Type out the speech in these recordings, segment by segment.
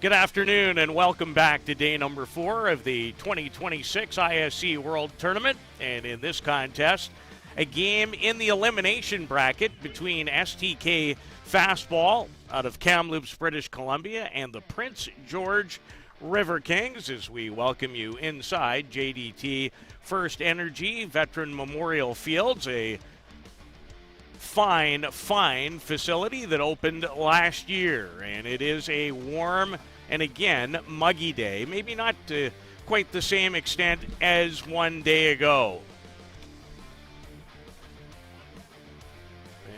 Good afternoon and welcome back to day number 4 of the 2026 ISC World Tournament. And in this contest, a game in the elimination bracket between STK Fastball out of Kamloops, British Columbia, and the Prince George River Kings as we welcome you inside JDT First Energy Veteran Memorial Fields, a fine facility that opened last year. And it is a warm and again muggy day, maybe not to quite the same extent as one day ago.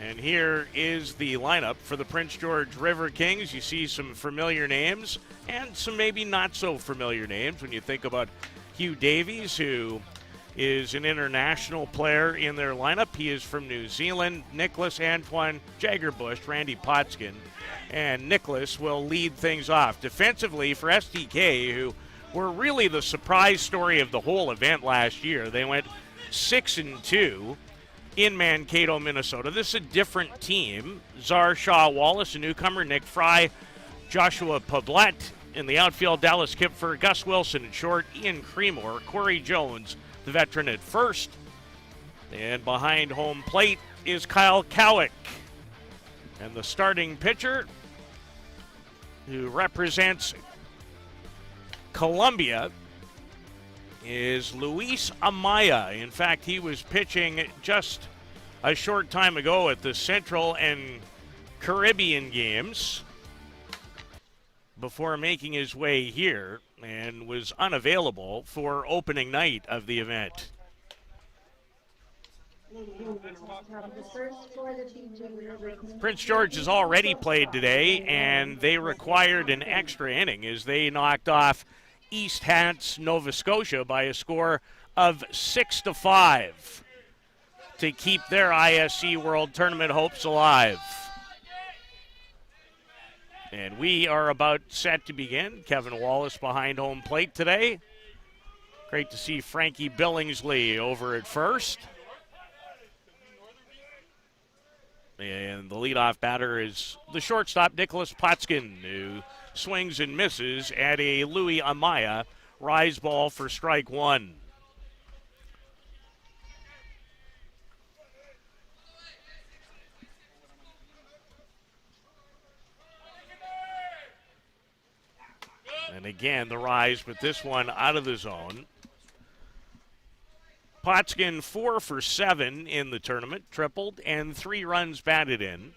And here is the lineup for the Prince George River Kings. You see some familiar names and some maybe not so familiar names when you think about Hugh Davies, who is an international player in their lineup. He is from New Zealand. Nicholas Antoine Jaggerbush, Randy Potskin, and Nicholas will lead things off. Defensively for STK, who were really the surprise story of the whole event last year. They went 6-2 in Mankato, Minnesota. This is a different team. Czar Shaw Wallace, a newcomer, Nick Fry, Joshua Pablett in the outfield, Dallas Kipfer, Gus Wilson at short, Ian Creemore, Corey Jones, the veteran at first. And behind home plate is Kyle Cowick. And the starting pitcher, who represents Colombia, is Luis Amaya. In fact, he was pitching just a short time ago at the Central and Caribbean Games before making his way here and was unavailable for opening night of the event. Prince George has already played today, and they required an extra inning as they knocked off East Hants, Nova Scotia by a score of 6-5 to keep their ISC World Tournament hopes alive. And we are about set to begin. Kevin Wallace behind home plate today. Great to see Frankie Billingsley over at first. And the leadoff batter is the shortstop, Nicholas Potskin, who swings and misses at a Louis Amaya rise ball for strike one. And again, the rise, but this one out of the zone. Potskin 4 for 7 in the tournament, tripled, and 3 runs batted in.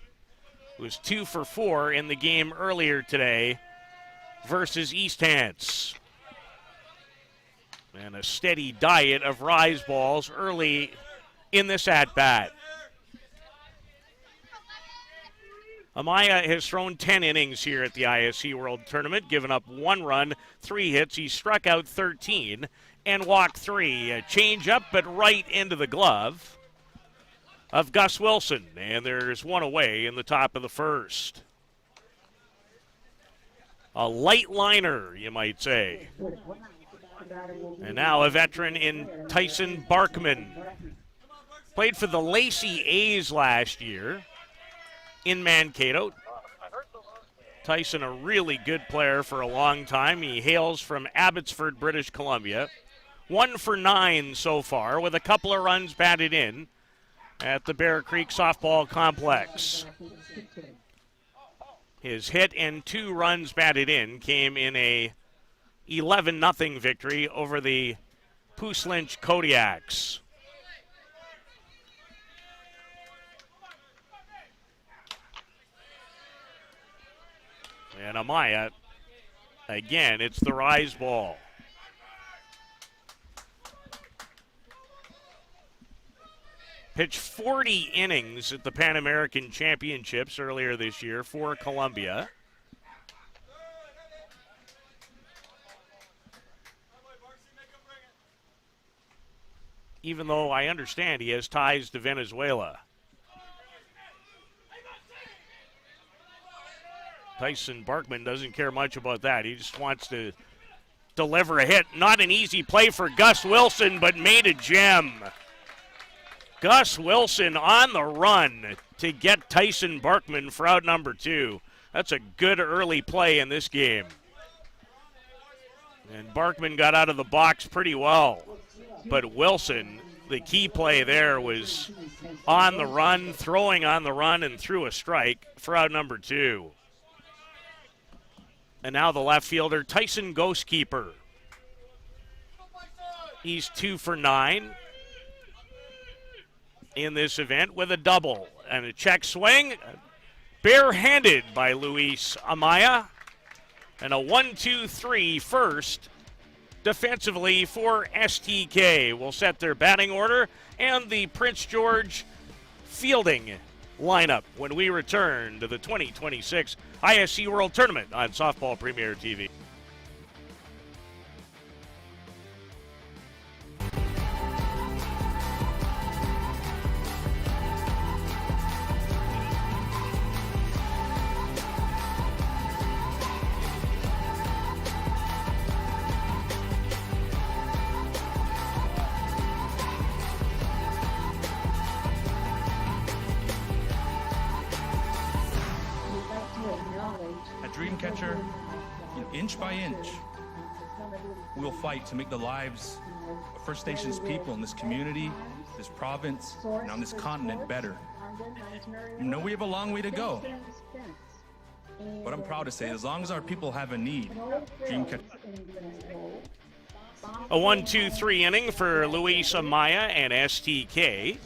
It was 2 for 4 in the game earlier today versus East Hants. And a steady diet of rise balls early in this at-bat. Amaya has thrown 10 innings here at the ISC World Tournament, given up 1 run, 3 hits. He struck out 13 and walked 3. A change-up, but right into the glove of Gus Wilson. And there's one away in the top of the first. A light liner, you might say. And now a veteran in Tyson Barkman. Played for the Lacey A's last year in Mankato. Tyson, a really good player for a long time. He hails from Abbotsford, British Columbia. 1 for 9 so far with a couple of runs batted in at the Bear Creek Softball Complex. His hit and 2 runs batted in came in a 11-0 victory over the Poose Lynch Kodiaks. And Amaya, again, it's the rise ball. Pitched 40 innings at the Pan American Championships earlier this year for Colombia. Even though I understand he has ties to Venezuela. Tyson Barkman doesn't care much about that. He just wants to deliver a hit. Not an easy play for Gus Wilson, but made a gem. Gus Wilson on the run to get Tyson Barkman for out number 2. That's a good early play in this game. And Barkman got out of the box pretty well. But Wilson, the key play there was on the run, throwing on the run, and threw a strike for out number 2. And now the left fielder, Tyson Ghostkeeper. He's 2 for 9 in this event with a double and a check swing. Barehanded by Luis Amaya. And a 1-2-3 first defensively for STK. Will set their batting order and the Prince George fielding lineup when we return to the 2026 ISC World Tournament on Softball Premier TV. Dreamcatcher, inch by inch, we'll fight to make the lives of First Nations people in this community, this province, and on this continent better. I know we have a long way to go, but I'm proud to say as long as our people have a need, Dreamcatcher. A 1-2-3 inning for Luis Amaya and STK.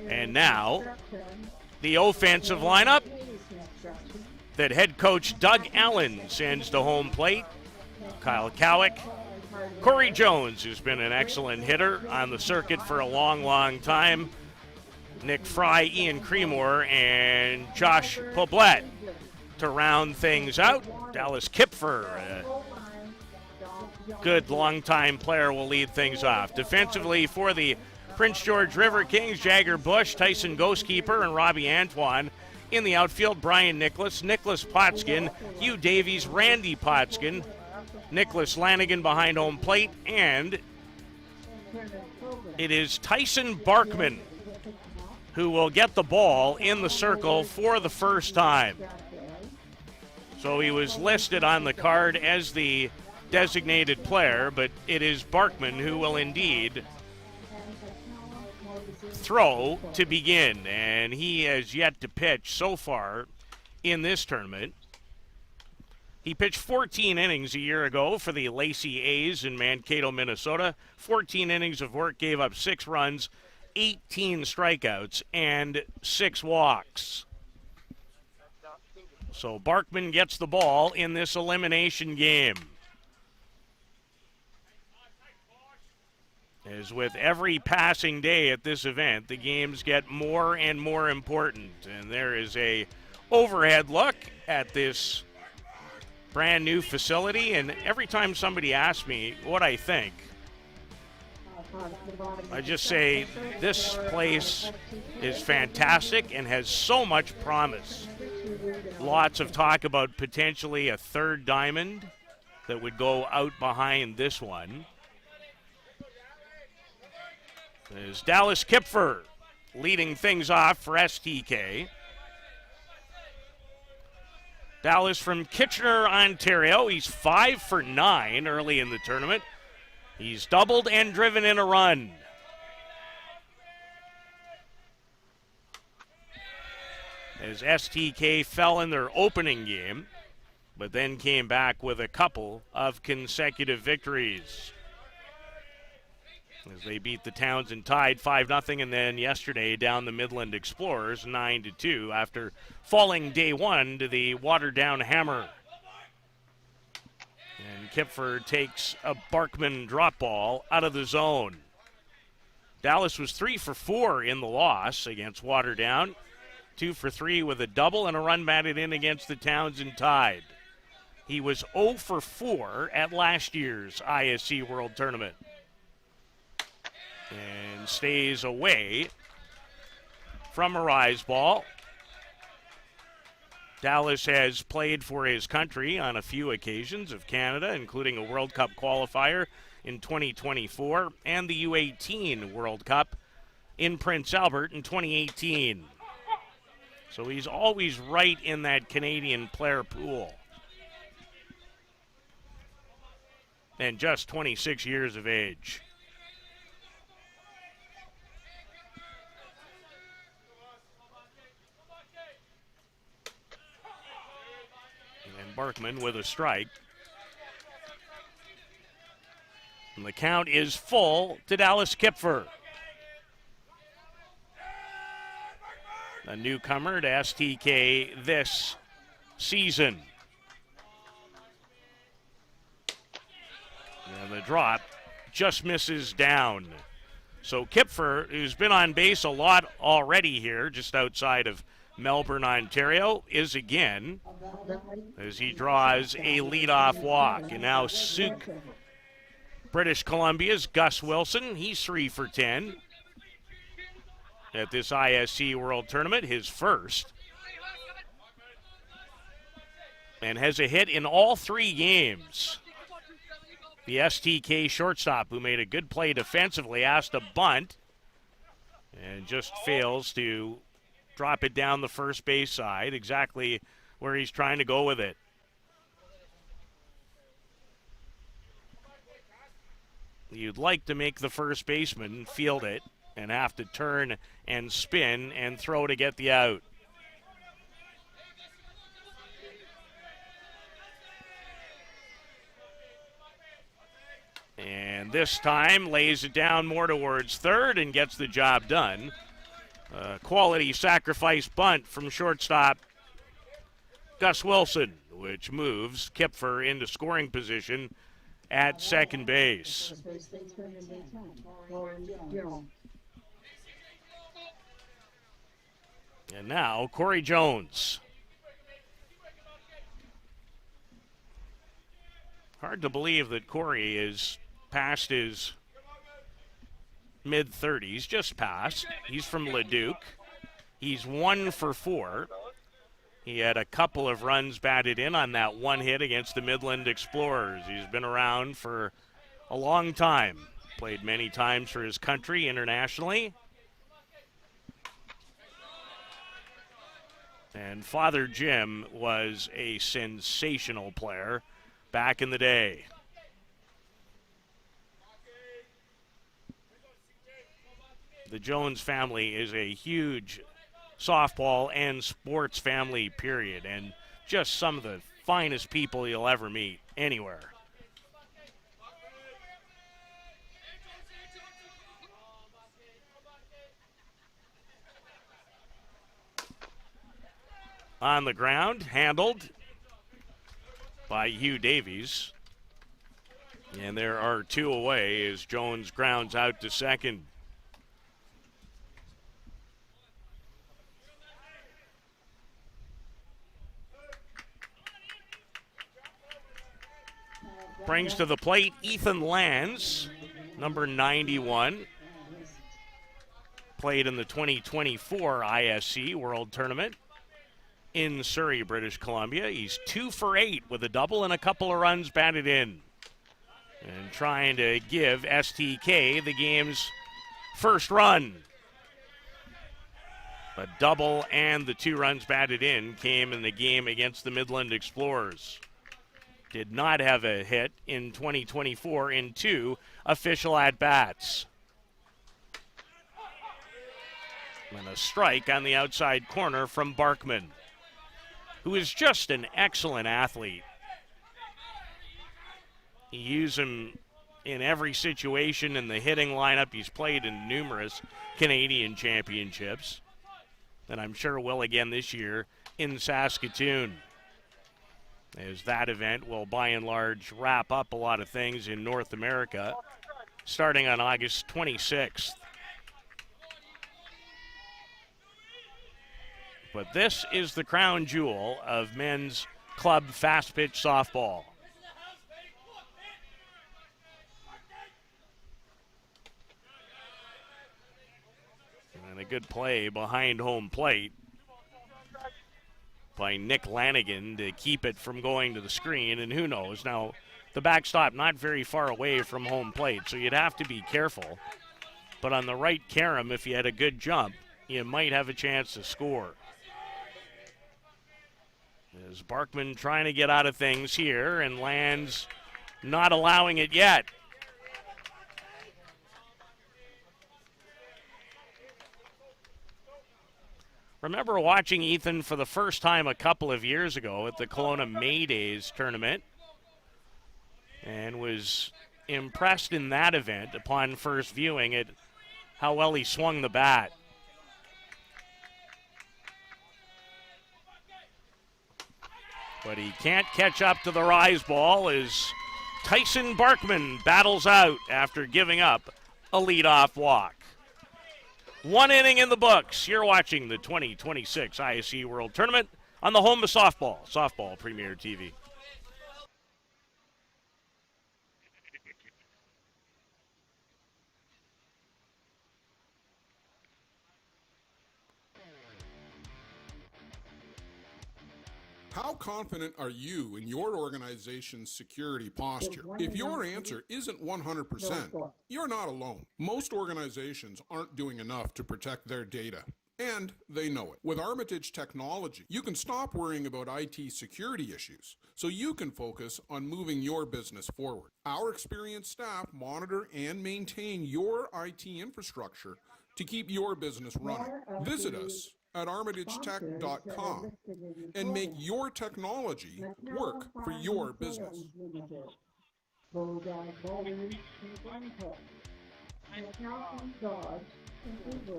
And now the offensive lineup that head coach Doug Allen sends to home plate. Kyle Cowick, Corey Jones, who's been an excellent hitter on the circuit for a long, long time, Nick Fry, Ian Creemore, and Josh Poblette to round things out. Dallas Kipfer, a good long-time player, will lead things off. Defensively for the Prince George River Kings, Jagger Bush, Tyson Ghostkeeper, and Robbie Antoine. In the outfield, Brian Nicholas, Nicholas Potskin, Hugh Davies, Randy Potskin, Nicholas Lanigan behind home plate, and it is Tyson Barkman who will get the ball in the circle for the first time. So he was listed on the card as the designated player, but it is Barkman who will indeed throw to begin, and he has yet to pitch so far in this tournament. He pitched 14 innings a year ago for the Lacey A's in Mankato, Minnesota. 14 innings of work, gave up 6 runs, 18 strikeouts, and 6 walks. So Barkman gets the ball in this elimination game. As with every passing day at this event, the games get more and more important. And there is a overhead look at this brand new facility. And every time somebody asks me what I think, I just say this place is fantastic and has so much promise. Lots of talk about potentially a third diamond that would go out behind this one. There's Dallas Kipfer leading things off for STK. Dallas from Kitchener, Ontario. He's 5 for 9 early in the tournament. He's doubled and driven in a run. As STK fell in their opening game, but then came back with a couple of consecutive victories. As they beat the Townsend Tide 5-0, and then yesterday down the Midland Explorers 9-2 after falling day one to the watered-down Hammer. And Kipfer takes a Barkman drop ball out of the zone. Dallas was 3 for 4 in the loss against Waterdown. 2 for 3 with a double and a run batted in against the Townsend Tide. He was 0 for 4 at last year's ISC World Tournament. And stays away from a rise ball. Dallas has played for his country on a few occasions of Canada, including a World Cup qualifier in 2024 and the U18 World Cup in Prince Albert in 2018. So he's always right in that Canadian player pool. and just 26 years of age. And Barkman with a strike. And the count is full to Dallas Kipfer. A newcomer to STK this season. And the drop just misses down. So Kipfer, who's been on base a lot already here, just outside of Melbourne, Ontario, is again as he draws a leadoff walk. And now Souk, British Columbia's Gus Wilson, he's 3 for 10 at this ISC World Tournament, his first. And has a hit in all 3 games. The STK shortstop, who made a good play defensively, asked a bunt and just fails to drop it down the first base side, exactly where he's trying to go with it. You'd like to make the first baseman field it and have to turn and spin and throw to get the out. And this time lays it down more towards third and gets the job done. Quality sacrifice bunt from shortstop Gus Wilson, which moves Kipfer into scoring position at second base. And now Corey Jones. Hard to believe that Corey is past his mid-30s, just past. He's from Leduc. He's 1 for 4. He had a couple of runs batted in on that one hit against the Midland Explorers. He's been around for a long time. Played many times for his country internationally. And Father Jim was a sensational player back in the day. The Jones family is a huge softball and sports family, period, and just some of the finest people you'll ever meet anywhere. On the ground, handled by Hugh Davies. And there are 2 away as Jones grounds out to second. Brings to the plate Ethan Lands, number 91. Played in the 2024 ISC World Tournament in Surrey, British Columbia. He's 2 for 8 with a double and a couple of runs batted in. And trying to give STK the game's first run. A double and the 2 runs batted in came in the game against the Midland Explorers. Did not have a hit in 2024 in 2 official at-bats. And a strike on the outside corner from Barkman, who is just an excellent athlete. You use him in every situation in the hitting lineup. He's played in numerous Canadian championships, and I'm sure will again this year in Saskatoon, as that event will by and large wrap up a lot of things in North America starting on August 26th. But this is the crown jewel of men's club fast pitch softball. And a good play behind home plate by Nick Lanigan to keep it from going to the screen. And who knows, now the backstop not very far away from home plate, so you'd have to be careful. But on the right carom, if you had a good jump, you might have a chance to score. As Barkman trying to get out of things here, and Lands not allowing it yet. Remember watching Ethan for the first time a couple of years ago at the Kelowna May Days tournament, and was impressed in that event upon first viewing it, how well he swung the bat. But he can't catch up to the rise ball as Tyson Barkman battles out after giving up a leadoff walk. One inning in the books. You're watching the 2026 ISC World Tournament on the home of softball, Softball Premier TV. How confident are you in your organization's security posture? If your answer isn't 100%, you're not alone. Most organizations aren't doing enough to protect their data, and they know it. With Armitage technology, you can stop worrying about IT security issues so you can focus on moving your business forward. Our experienced staff monitor and maintain your IT infrastructure to keep your business running. Visit us at armitagetech.com and make your technology work for your business.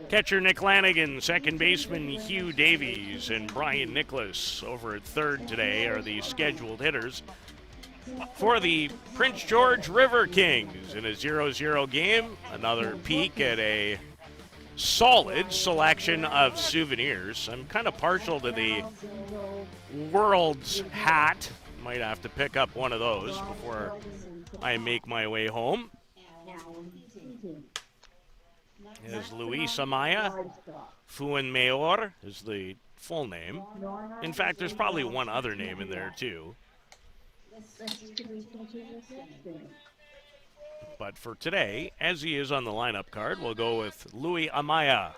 Catcher Nick Lanigan, second baseman Hugh Davies, and Brian Nicholas over at third today are the scheduled hitters for the Prince George River Kings in a 0-0 game. Another peek at a solid selection of souvenirs. I'm kind of partial to the World's hat. Might have to pick up one of those before I make my way home. Is Luis Amaya. Fuenmayor is the full name. In fact, there's probably one other name in there too. But for today, as he is on the lineup card, we'll go with Louis Amaya,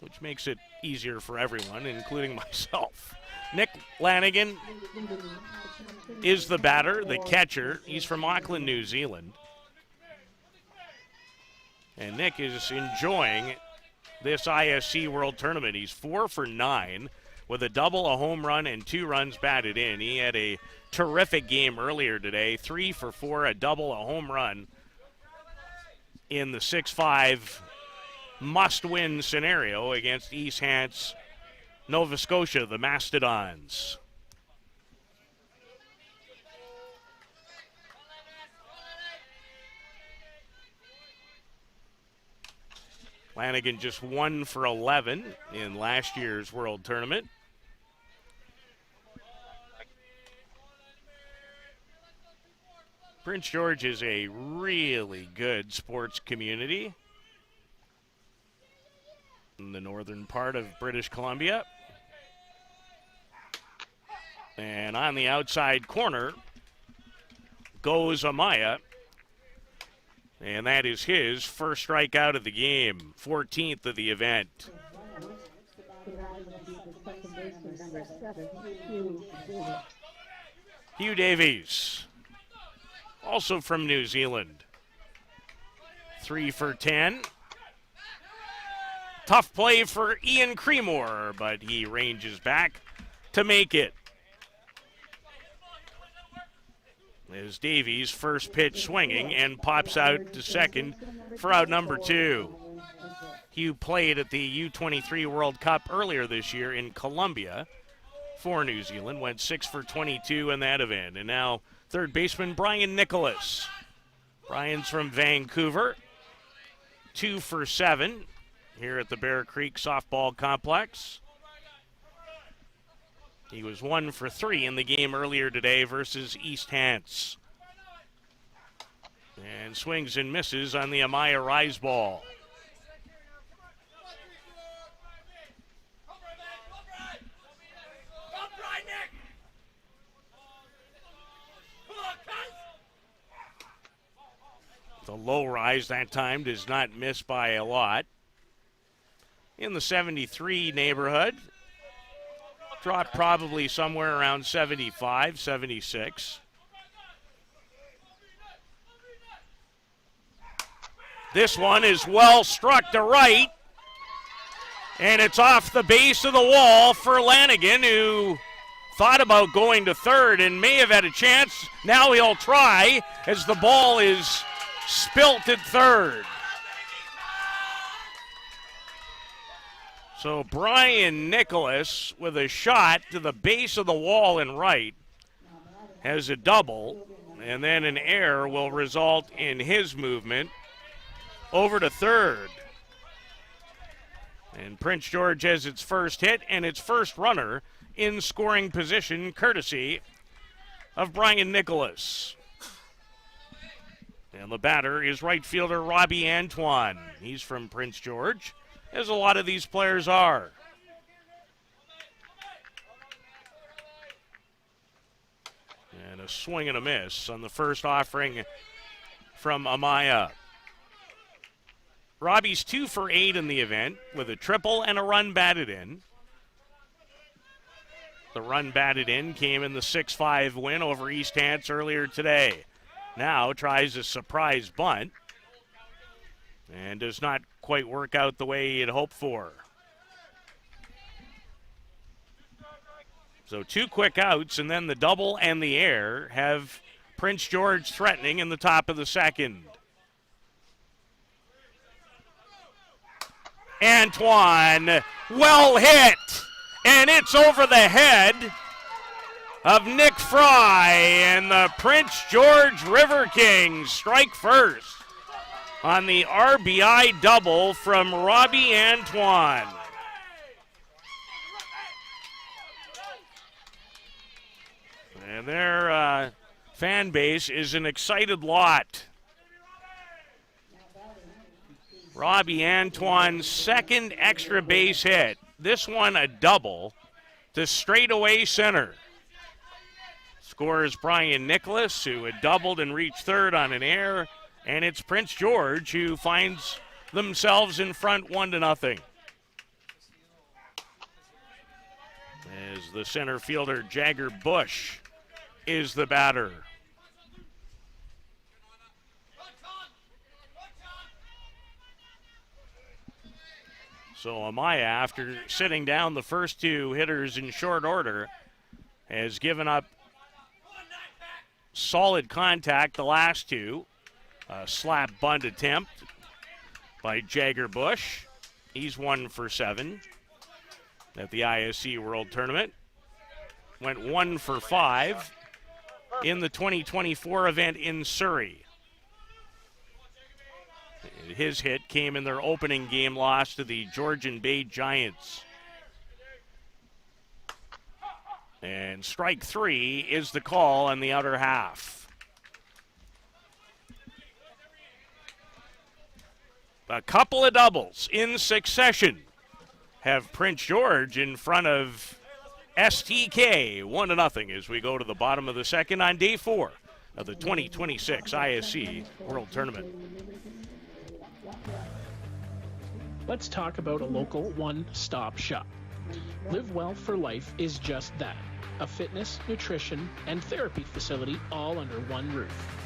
which makes it easier for everyone, including myself. Nick Lanigan is the batter, the catcher. He's from Auckland, New Zealand. And Nick is enjoying this ISC World Tournament. He's 4 for 9 with a double, a home run, and 2 runs batted in. He had a terrific game earlier today, 3 for 4, a double, a home run in the 6-5 must-win scenario against East Hants, Nova Scotia, the Mastodons. Lanigan just 1 for 11 in last year's World Tournament. Prince George is a really good sports community in the northern part of British Columbia. And on the outside corner goes Amaya. And that is his first strikeout of the game, 14th of the event. Hugh Davies, also from New Zealand, 3 for 10. Tough play for Ian Creemore, but he ranges back to make it. As Davies, first pitch swinging and pops out to second for out number 2. Hugh played at the U23 World Cup earlier this year in Colombia for New Zealand, went 6 for 22 in that event. And now third baseman Brian Nicholas. Brian's from Vancouver, 2 for 7 here at the Bear Creek Softball Complex. He was 1 for 3 in the game earlier today versus East Hants. And swings and misses on the Amaya rise ball. The low rise that time does not miss by a lot. In the 73 neighborhood. Dropped probably somewhere around 75, 76. This one is well struck to right. And it's off the base of the wall for Lanigan, who thought about going to third and may have had a chance. Now he'll try as the ball is spilt at third. So Brian Nicholas with a shot to the base of the wall in right has a double, and then an error will result in his movement over to third. And Prince George has its first hit and its first runner in scoring position, courtesy of Brian Nicholas. And the batter is right fielder Robbie Antoine. He's from Prince George, as a lot of these players are. And a swing and a miss on the first offering from Amaya. Robbie's 2 for 8 in the event with a triple and a run batted in. The run batted in came in the 6-5 win over East Hants earlier today. Now tries a surprise bunt and does not quite work out the way he had hoped for. So 2 quick outs, and then the double and the air have Prince George threatening in the top of the second. Antoine, well hit, and it's over the head of Nick Fry, and the Prince George River Kings strike first on the RBI double from Robbie Antoine. And their fan base is an excited lot. Robbie Antoine's second extra base hit. This one a double to straightaway center. Scores Brian Nicholas, who had doubled and reached third on an error, and it's Prince George who finds themselves in front 1-0. As the center fielder Jagger Bush is the batter. So Amaya, after sitting down the first 2 hitters in short order, has given up solid contact the last 2. A slap bunt attempt by Jagger Bush. He's 1 for 7 at the ISC World Tournament. Went 1 for 5 in the 2024 event in Surrey. His hit came in their opening game loss to the Georgian Bay Giants. And strike 3 is the call on the outer half. A couple of doubles in succession have Prince George in front of STK 1-0 as we go to the bottom of the second on day 4 of the 2026 ISC World Tournament. Let's talk about a local one-stop shop. Live Well for Life is just that. A fitness, nutrition, and therapy facility all under one roof.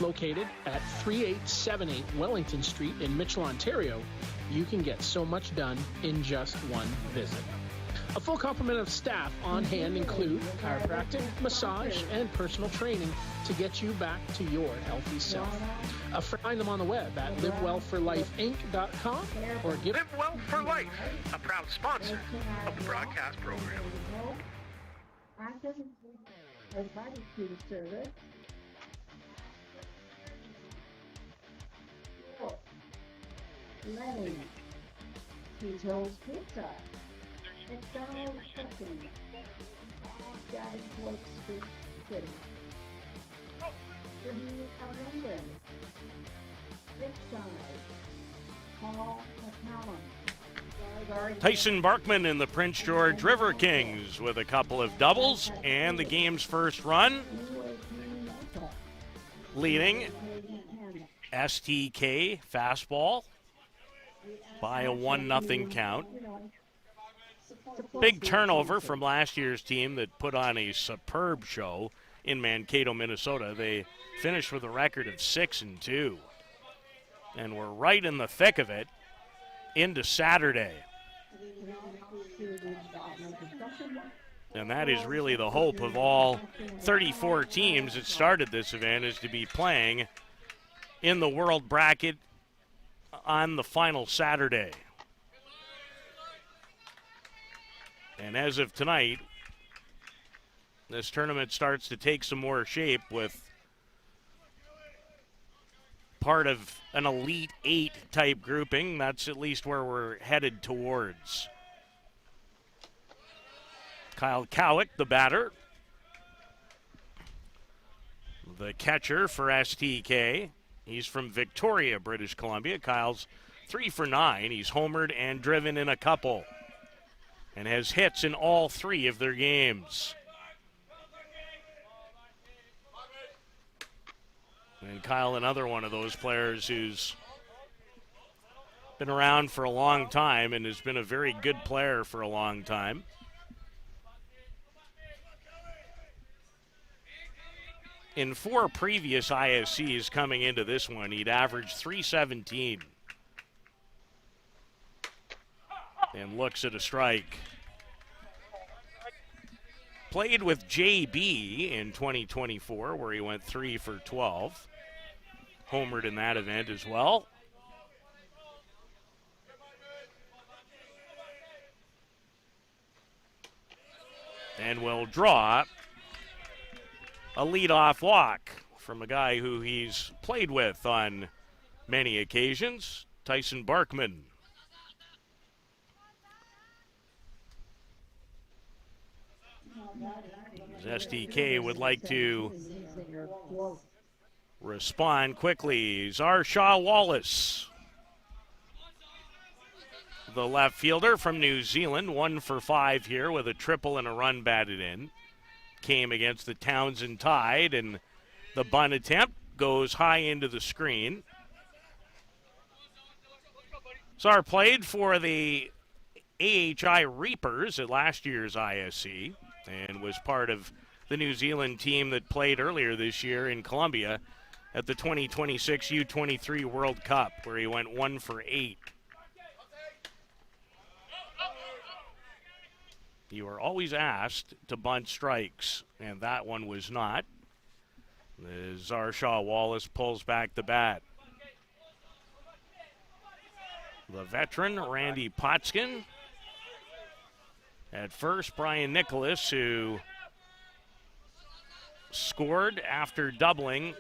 Located at 3878 Wellington Street in Mitchell, Ontario, you can get so much done in just one visit. A full complement of staff on hand include chiropractic, massage, and personal training to get you back to your healthy self. Find them on the web at livewellforlifeinc.com or give Live Well for Life, a proud sponsor of the broadcast program. Lenny, Tito's Pizza, McDonald's Cooking, Daddy Blake Street City, Sydney of London, Big Side, Paul McCallum, Tyson Barkman and the Prince George River Kings with a couple of doubles and the game's first run. Leading STK Fastball by a 1-0 count. Big turnover from last year's team that put on a superb show in Mankato, Minnesota. They finished with a record of 6-2. And we're right in the thick of it into Saturday. And that is really the hope of all 34 teams that started this event, is to be playing in the world bracket on the final Saturday. And as of tonight, this tournament starts to take some more shape with part of an Elite 8 type grouping. That's at least where we're headed towards. Kyle Cowick, the batter. The catcher for STK. He's from Victoria, British Columbia. Kyle's 3 for 9. He's homered and driven in a couple, and has hits in all 3 of their games. And Kyle, another one of those players who's been around for a long time and has been a very good player for a long time. In 4 previous ISCs coming into this one, he'd averaged .317. And looks at a strike. Played with JB in 2024, where he went 3 for 12. Homered in that event as well. And will draw a leadoff walk from a guy who he's played with on many occasions, Tyson Barkman. STK would like to respond quickly. Zarshaw Wallace, the left fielder from New Zealand, 1 for 5 here with a triple and a run batted in. Came against the Townsend Tide, and the bunt attempt goes high into the screen. Zar played for the AHI Reapers at last year's ISC and was part of the New Zealand team that played earlier this year in Colombia at the 2026 U23 World Cup, where he went 1 for 8. You are always asked to bunt strikes, and that one was not. As Zarshaw Wallace pulls back the bat. The veteran, Randy Potskin. At first, Brian Nicholas, who scored after doubling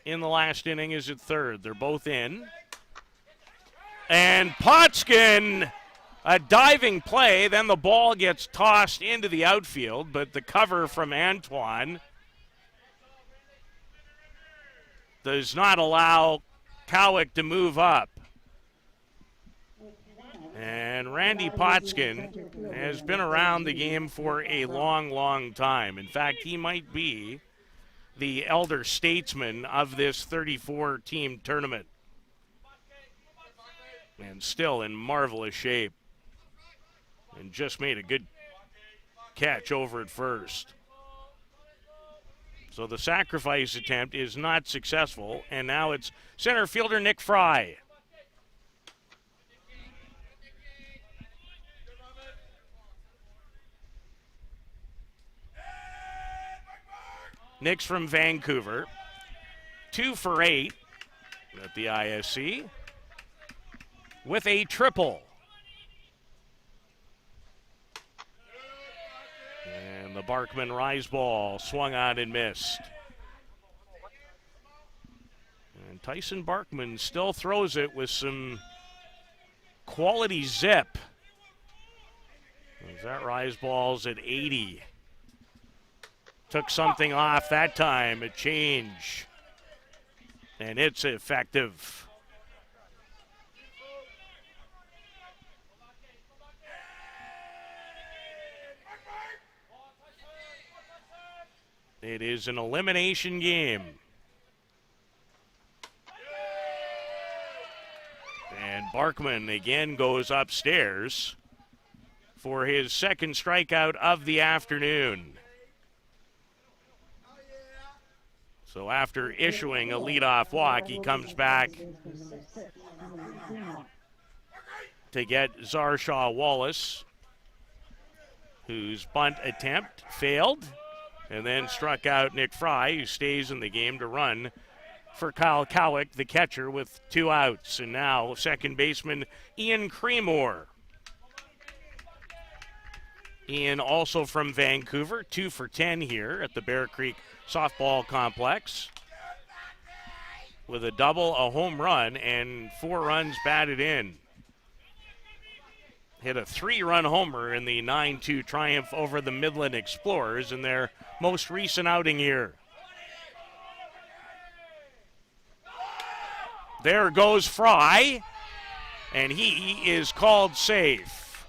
in the last inning, is at third. They're both in. And Potskin, a diving play, then the ball gets tossed into the outfield, but the cover from Antoine does not allow Cowick to move up. And Randy Potskin has been around the game for a long, long time. In fact, he might be the elder statesman of this 34-team tournament. And still in marvelous shape. And just made a good catch over at first. So the sacrifice attempt is not successful, and now it's center fielder Nick Fry. Nick's from Vancouver, 2 for 8 at the ISC with a triple. And the Barkman rise ball swung on and missed. And Tyson Barkman still throws it with some quality zip. That rise ball's at 80. Took something off that time, a change. And it's effective. It is an elimination game. And Barkman again goes upstairs for his second strikeout of the afternoon. So after issuing a leadoff walk, he comes back to get Zarshaw Wallace, whose bunt attempt failed, and then struck out Nick Fry, who stays in the game to run for Kyle Cowick, the catcher, with 2 outs. And now second baseman Ian Creemore. Ian, also from Vancouver, 2 for 10 here at the Bear Creek Softball Complex, with a double, a home run, and 4 runs batted in. Hit a 3-run homer in the 9-2 triumph over the Midland Explorers in their most recent outing here. There goes Fry, and he is called safe.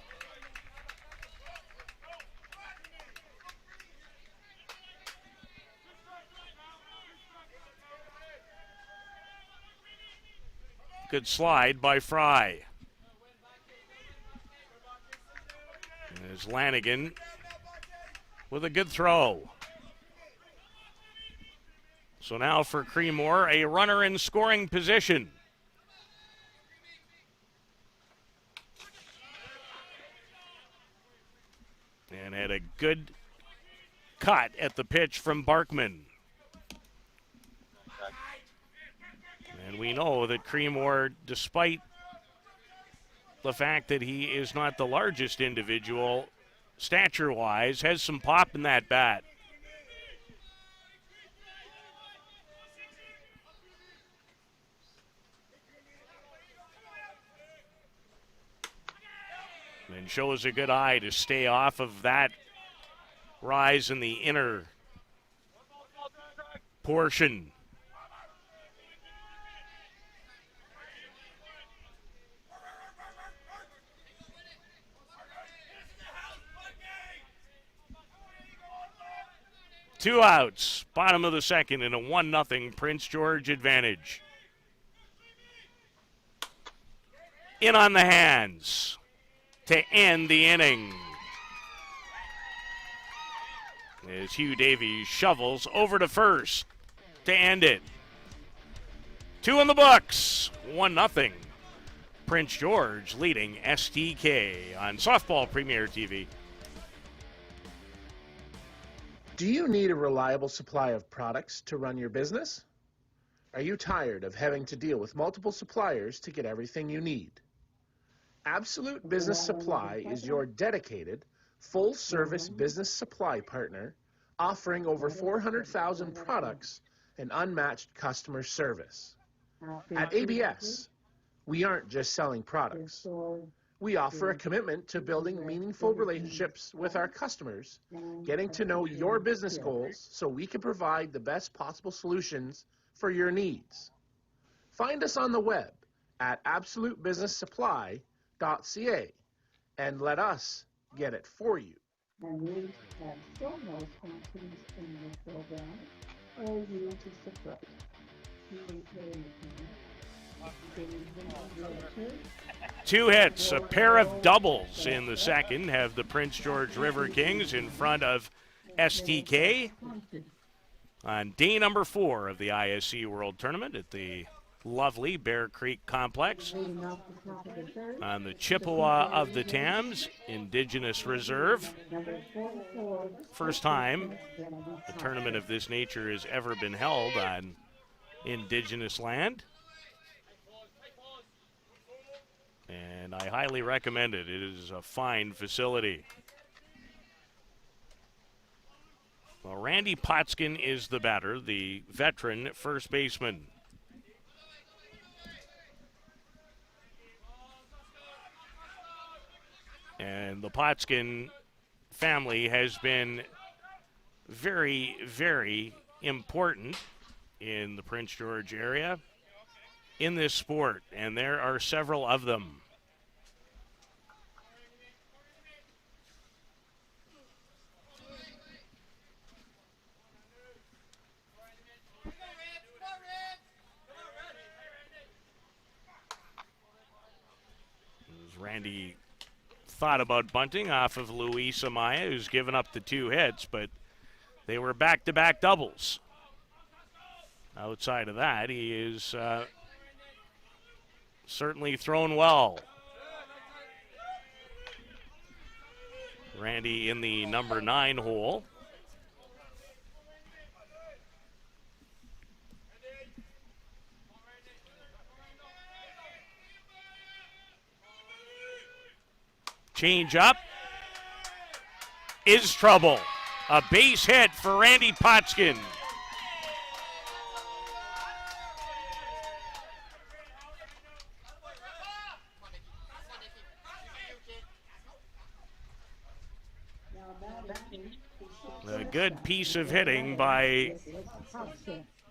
Good slide by Fry. There's Lanigan with a good throw. So now for Creemore, a runner in scoring position. And had a good cut at the pitch from Barkman. And we know that Creemore, despite the fact that he is not the largest individual stature-wise, has some pop in that bat. And shows a good eye to stay off of that rise in the inner portion. Two outs, bottom of the second, in a 1-0 Prince George advantage. In on the hands to end the inning, as Hugh Davies shovels over to first to end it. 2 in the books, 1-0. Prince George leading STK on Softball Premier TV. Do you need a reliable supply of products to run your business? Are you tired of having to deal with multiple suppliers to get everything you need? Absolute Business Supply is your dedicated, full-service business supply partner, offering over 400,000 products and unmatched customer service. At ABS, we aren't just selling products. We offer a commitment to building meaningful relationships with our customers, getting to know your business goals so we can provide the best possible solutions for your needs. Find us on the web at absolutebusinesssupply.ca and let us get it for you. And we have still no sponsors in this program or you to support. Two hits, a pair of doubles in the second have the Prince George River Kings in front of STK on day number 4 of the ISC World Tournament at the lovely Bear Creek Complex on the Chippewa of the Thames Indigenous Reserve. First time a tournament of this nature has ever been held on Indigenous land. And I highly recommend it. It is a fine facility. Well, Randy Potskin is the batter, the veteran first baseman. And the Potskin family has been very, very important in the Prince George area in this sport, and there are several of them. Randy thought about bunting off of Luis Amaya, who's given up the 2 hits, but they were back-to-back doubles. outside of that, he is certainly thrown well. Randy in the number 9 hole. Change up is trouble. A base hit for Randy Potskin. A good piece of hitting by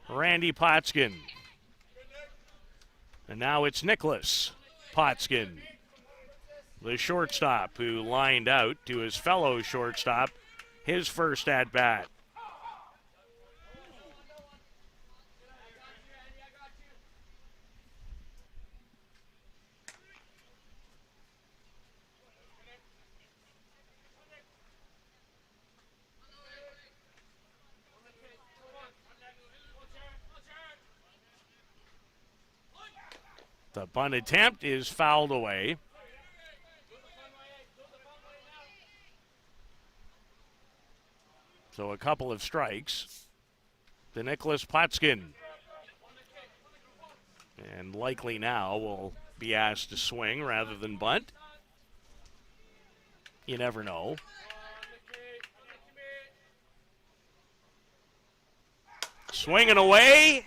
Randy Potskin. And now it's Nicholas Potskin, the shortstop, who lined out to his fellow shortstop his first at-bat. The bunt attempt is fouled away. So a couple of strikes to Nicholas Potskin. And likely now will be asked to swing rather than bunt. You never know. Swinging away.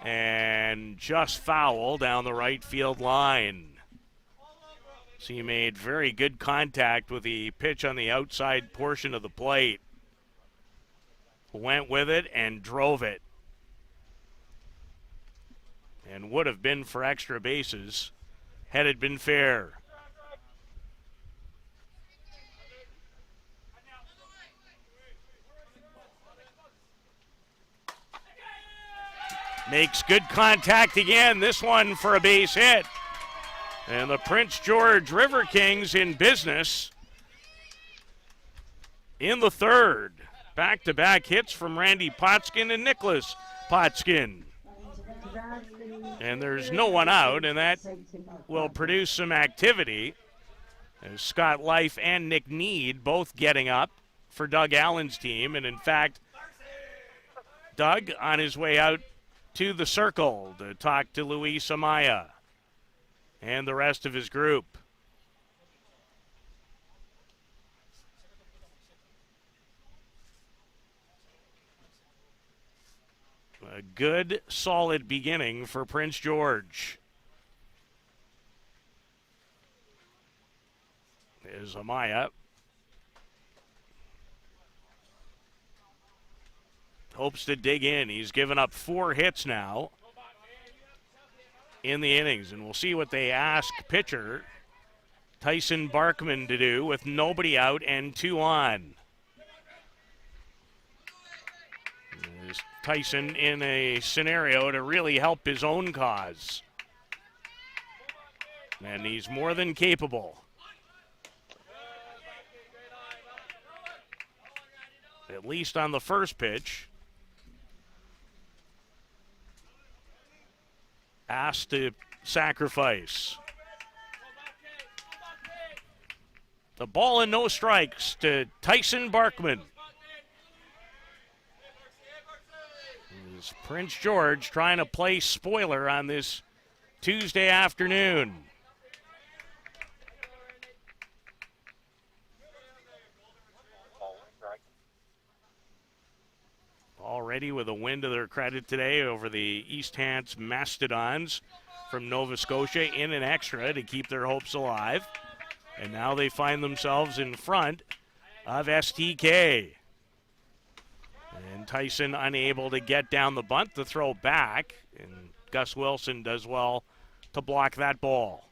And just foul down the right field line. So he made very good contact with the pitch on the outside portion of the plate. Went with it and drove it. And would have been for extra bases had it been fair. Makes good contact again, this one for a base hit. And the Prince George River Kings in business in the third. Back-to-back hits from Randy Potskin and Nicholas Potskin. And there's no one out, and that will produce some activity. As Scott Life and Nick Need both getting up for Doug Allen's team. And in fact, Doug on his way out to the circle to talk to Luis Amaya and the rest of his group. A good, solid beginning for Prince George. There's Amaya. Hopes to dig in. He's given up 4 hits now in the innings. And we'll see what they ask pitcher Tyson Barkman to do with nobody out and 2 on. There's Tyson in a scenario to really help his own cause. And he's more than capable. At least on the first pitch. Asked to sacrifice. The ball and no strikes to Tyson Barkman. This Prince George trying to play spoiler on this Tuesday afternoon. Already with a win to their credit today over the East Hants Mastodons from Nova Scotia in an extra to keep their hopes alive. And now they find themselves in front of STK. And Tyson unable to get down the bunt to throw back. And Gus Wilson does well to block that ball.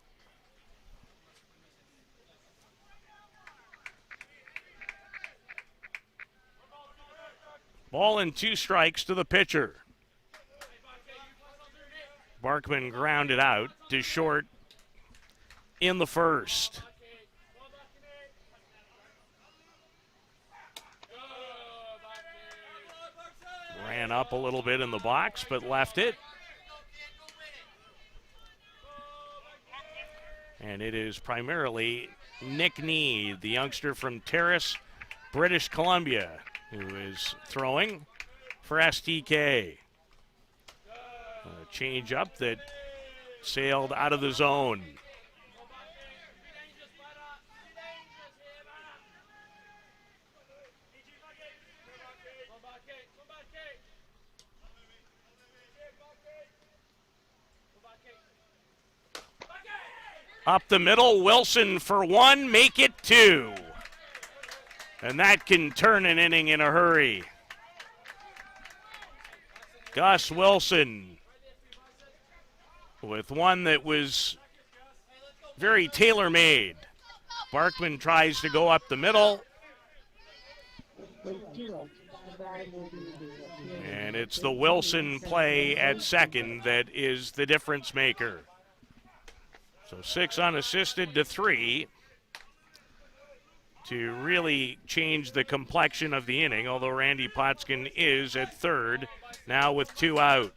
Ball and 2 strikes to the pitcher. Barkman grounded out to short in the first. ran up a little bit in the box, but left it. And it is primarily Nick Need, the youngster from Terrace, British Columbia, who is throwing for STK. A change up that sailed out of the zone. Up the middle, Wilson for one, make it two. And that can turn an inning in a hurry. Gus Wilson with one that was very tailor-made. Barkman tries to go up the middle. And it's the Wilson play at second that is the difference maker. So 6 unassisted to 3 to really change the complexion of the inning, although Randy Potskin is at third, now with 2 out.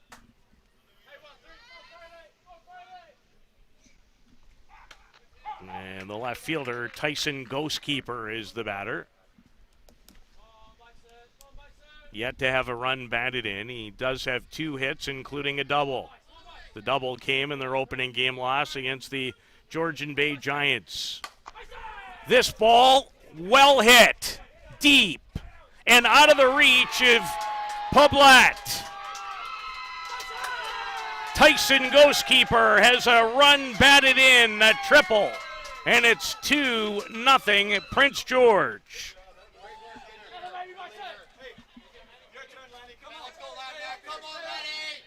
And the left fielder, Tyson Ghostkeeper, is the batter. Yet to have a run batted in. He does have 2 hits, including a double. The double came in their opening game loss against the Georgian Bay Giants. This ball, well hit, deep, and out of the reach of Poblat. Tyson Ghostkeeper has a run batted in, a triple, and it's 2-0 Prince George.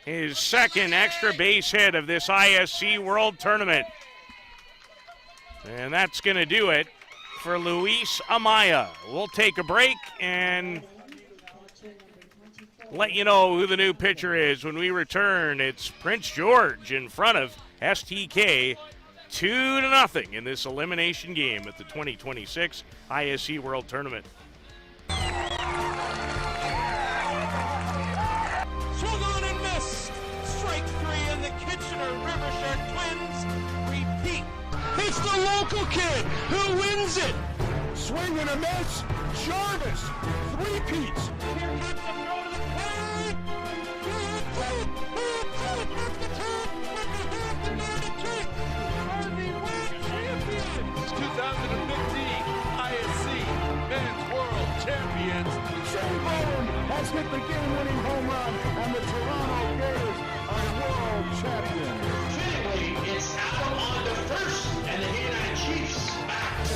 His second extra base hit of this ISC World Tournament. And that's going to do it for Luis Amaya. We'll take a break and let you know who the new pitcher is when we return. It's Prince George in front of STK, 2-0 in this elimination game at the 2026 ISC World Tournament. Swung on and missed. Strike 3, and the Kitchener River Shark Twins repeat. It's the local kid who wins it. Swing and a miss. Jarvis, 3-peats. Here comes the throw to the plate. Harvey Webb champions. 2015 ISC Men's World Champions. Melbourne has hit the game-winning home run, and the Toronto Gators are world champions. Finally, it's out on the first, and the United Chiefs back to.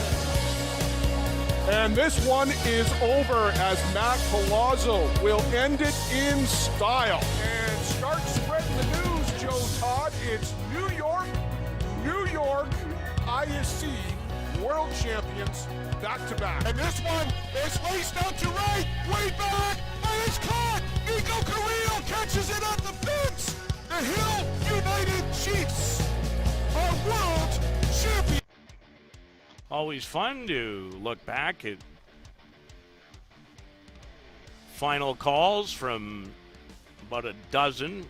And this one is over as Matt Palazzo will end it in style. And start spreading the news, Joe Todd. It's New York, ISC World Champions back-to-back. And this one is laced out to right, way back, and it's caught. Nico Carrillo catches it at the fence. The Hill United Chiefs are world champions. Always fun to look back at final calls from about a dozen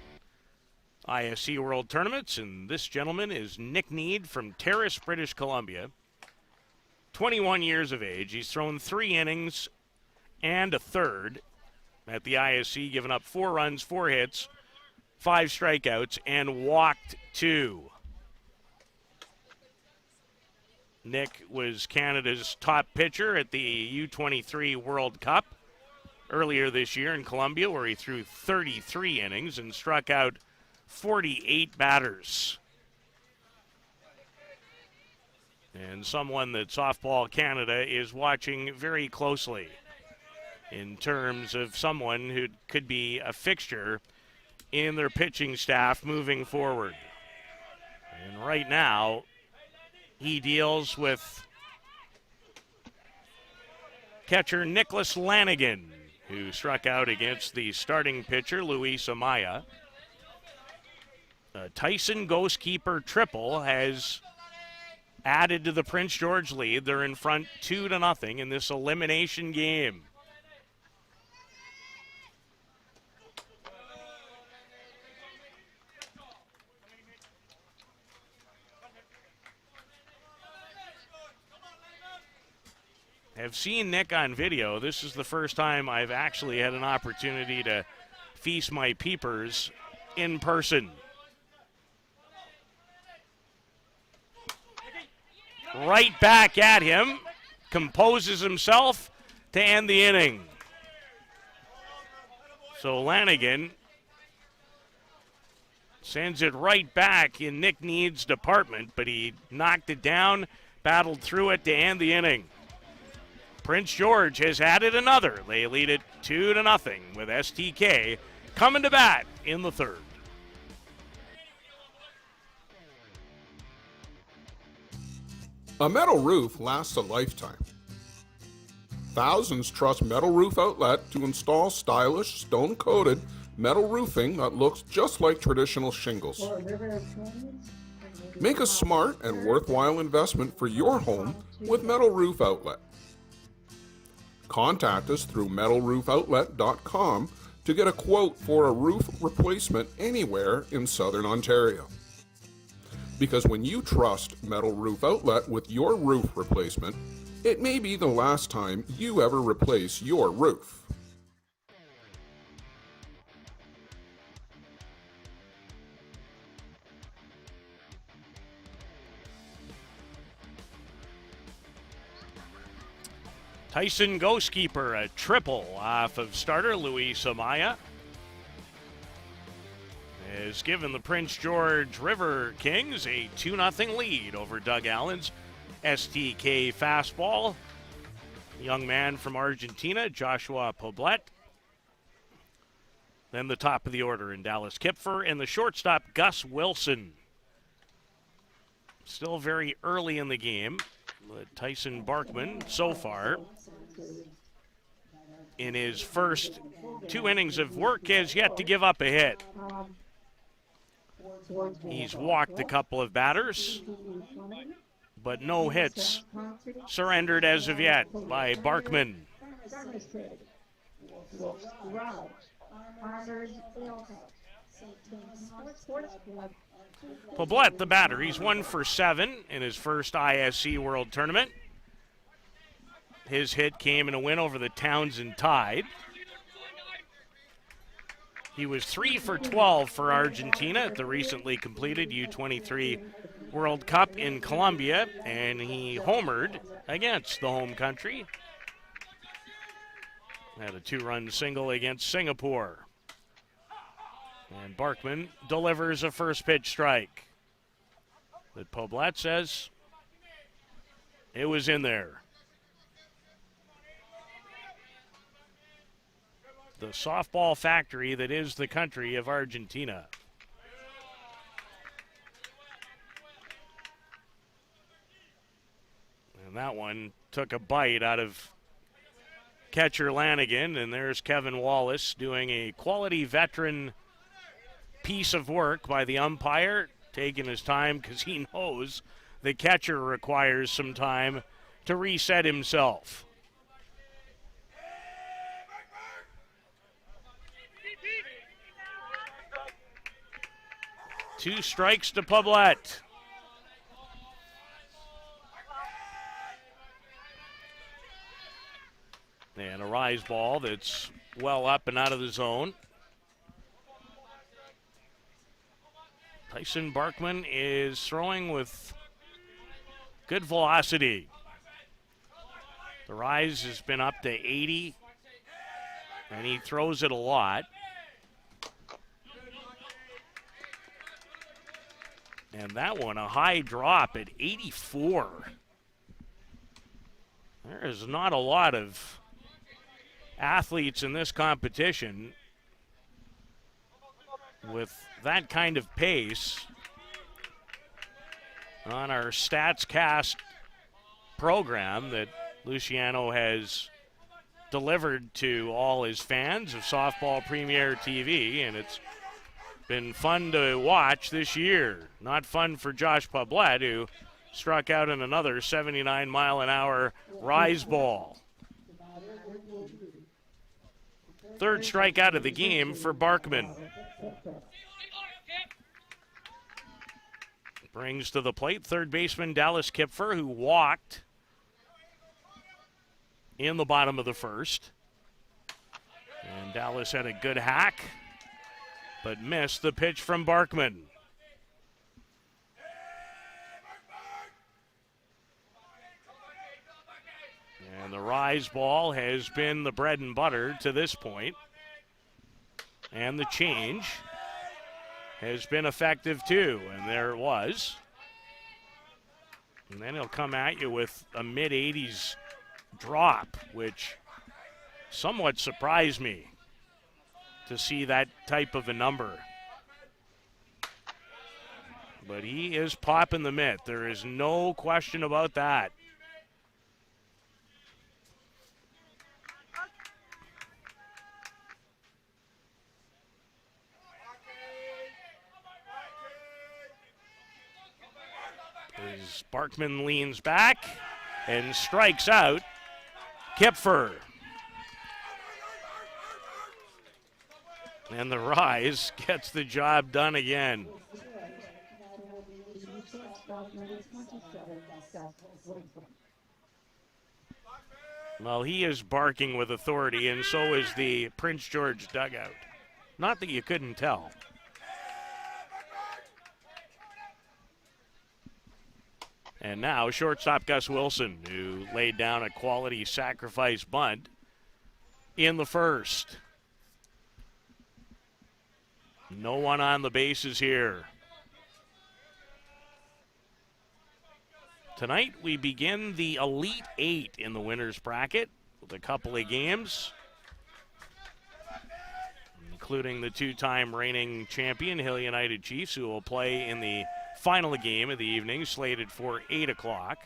ISC World Tournaments, and this gentleman is Nick Need from Terrace, British Columbia. 21 years of age. He's thrown 3 innings and a third at the ISC, given up 4 runs, 4 hits, 5 strikeouts, and walked 2. Nick was Canada's top pitcher at the U23 World Cup earlier this year in Colombia, where he threw 33 innings and struck out 48 batters. And someone that Softball Canada is watching very closely in terms of someone who could be a fixture in their pitching staff moving forward. And right now, he deals with catcher Nicholas Lanigan, who struck out against the starting pitcher, Luis Amaya. Tyson Ghostkeeper triple has added to the Prince George lead. They're in front 2-0 in this elimination game. have seen Nick on video. This is the first time I've actually had an opportunity to feast my peepers in person. Right back at him, composes himself to end the inning. So Lanigan sends it right back in Nick Need's department, but he knocked it down, battled through it to end the inning. Prince George has added another. They lead it 2-0 with STK coming to bat in the third. A metal roof lasts a lifetime. Thousands trust Metal Roof Outlet to install stylish, stone-coated metal roofing that looks just like traditional shingles. Make a smart and worthwhile investment for your home with Metal Roof Outlet. Contact us through metalroofoutlet.com to get a quote for a roof replacement anywhere in Southern Ontario. Because when you trust Metal Roof Outlet with your roof replacement, it may be the last time you ever replace your roof. Tyson Ghostkeeper, a triple off of starter Luis Amaya, has given the Prince George River Kings a 2-0 lead over Doug Allen's STK Fastball. Young man from Argentina, Joshua Poblet. Then the top of the order in Dallas Kipfer and the shortstop, Gus Wilson. Still very early in the game. But Tyson Barkman, so far, in his first 2 innings of work, has yet to give up a hit. He's walked a couple of batters, but no hits surrendered as of yet by Barkman. Poblet, the batter, he's 1 for 7 in his first ISC World Tournament. His hit came in a win over the Townsend Tide. He was 3 for 12 for Argentina at the recently completed U23 World Cup in Colombia, and he homered against the home country. Had a 2-run single against Singapore. And Barkman delivers a first pitch strike. But Poblet says it was in there. The softball factory that is the country of Argentina. And that one took a bite out of catcher Lanigan, and there's Kevin Wallace doing a quality veteran piece of work by the umpire, taking his time because he knows the catcher requires some time to reset himself. Two strikes to Poblet. And a rise ball that's well up and out of the zone. Tyson Barkman is throwing with good velocity. The rise has been up to 80, and he throws it a lot. And that one, a high drop at 84. There is not a lot of athletes in this competition with that kind of pace on our StatsCast program that Luciano has delivered to all his fans of Softball Premier TV, and it's been fun to watch this year. Not fun for Josh Poblet, who struck out in another 79-mile-an-hour rise ball. Third strikeout of the game for Barkman. Brings to the plate third baseman Dallas Kipfer, who walked in the bottom of the first. And Dallas had a good hack, but missed the pitch from Barkman. And the rise ball has been the bread and butter to this point. And the change has been effective too, and there it was. And then he'll come at you with a mid-80s drop, which somewhat surprised me to see that type of a number. But he is popping the mitt. There is no question about that. As Barkman leans back and strikes out Kipfer. And the rise gets the job done again. Well, he is barking with authority, and so is the Prince George dugout. Not that you couldn't tell. And now shortstop Gus Wilson, who laid down a quality sacrifice bunt in the first. No one on the bases here. Tonight we begin the Elite Eight in the winners bracket with a couple of games, including the two-time reigning champion Hill United Chiefs, who will play in the final game of the evening, slated for 8 o'clock.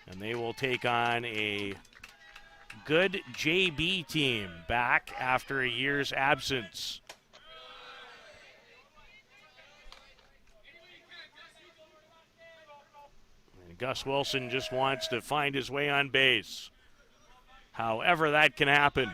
And they will take on a good JB team back after a year's absence. And Gus Wilson just wants to find his way on base. However that can happen.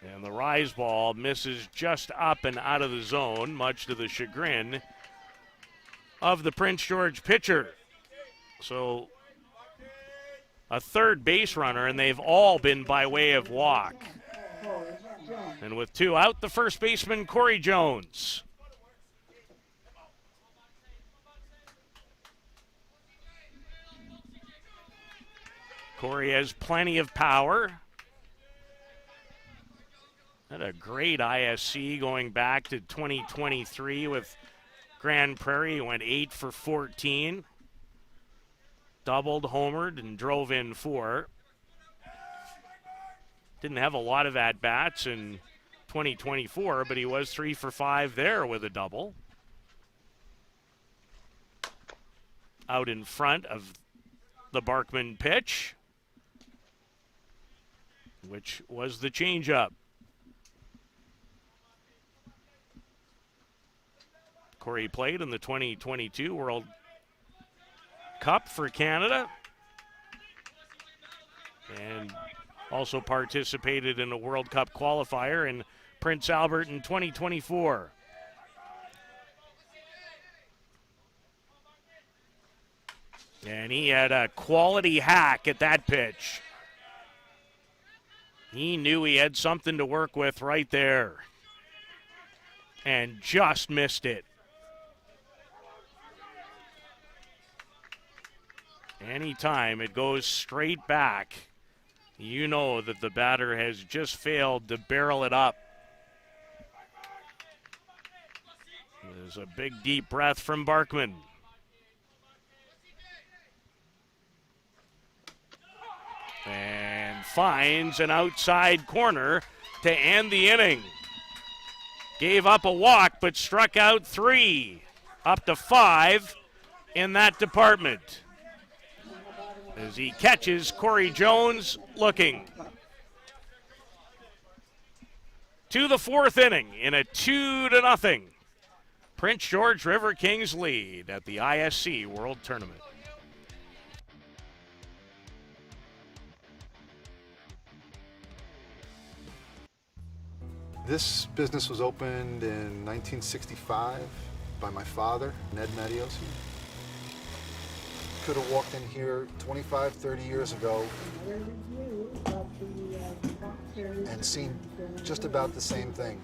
And the rise ball misses just up and out of the zone, much to the chagrin of the Prince George pitcher. So a third base runner, and they've all been by way of walk. And with two out, the first baseman, Corey Jones. Corey has plenty of power. Had a great ISC going back to 2023 with Grand Prairie. He went 8 for 14. Doubled, homered, and drove in 4. Didn't have a lot of at-bats in 2024, but he was 3 for 5 there with a double. Out in front of the Barkman pitch, which was the changeup. Corey played in the 2022 World Cup for Canada and also participated in a World Cup qualifier in Prince Albert in 2024. And he had a quality hack at that pitch. He knew he had something to work with right there and just missed it. Anytime it goes straight back, you know that the batter has just failed to barrel it up. There's a big deep breath from Barkman. And finds an outside corner to end the inning. Gave up a walk but struck out 3, up to 5 in that department. As he catches Corey Jones looking. To the 4th inning in a 2-0 Prince George River Kings lead at the ISC World Tournament. This business was opened in 1965 by my father, Ned Mattiosi. Could have walked in here 25, 30 years ago and seen just about the same thing.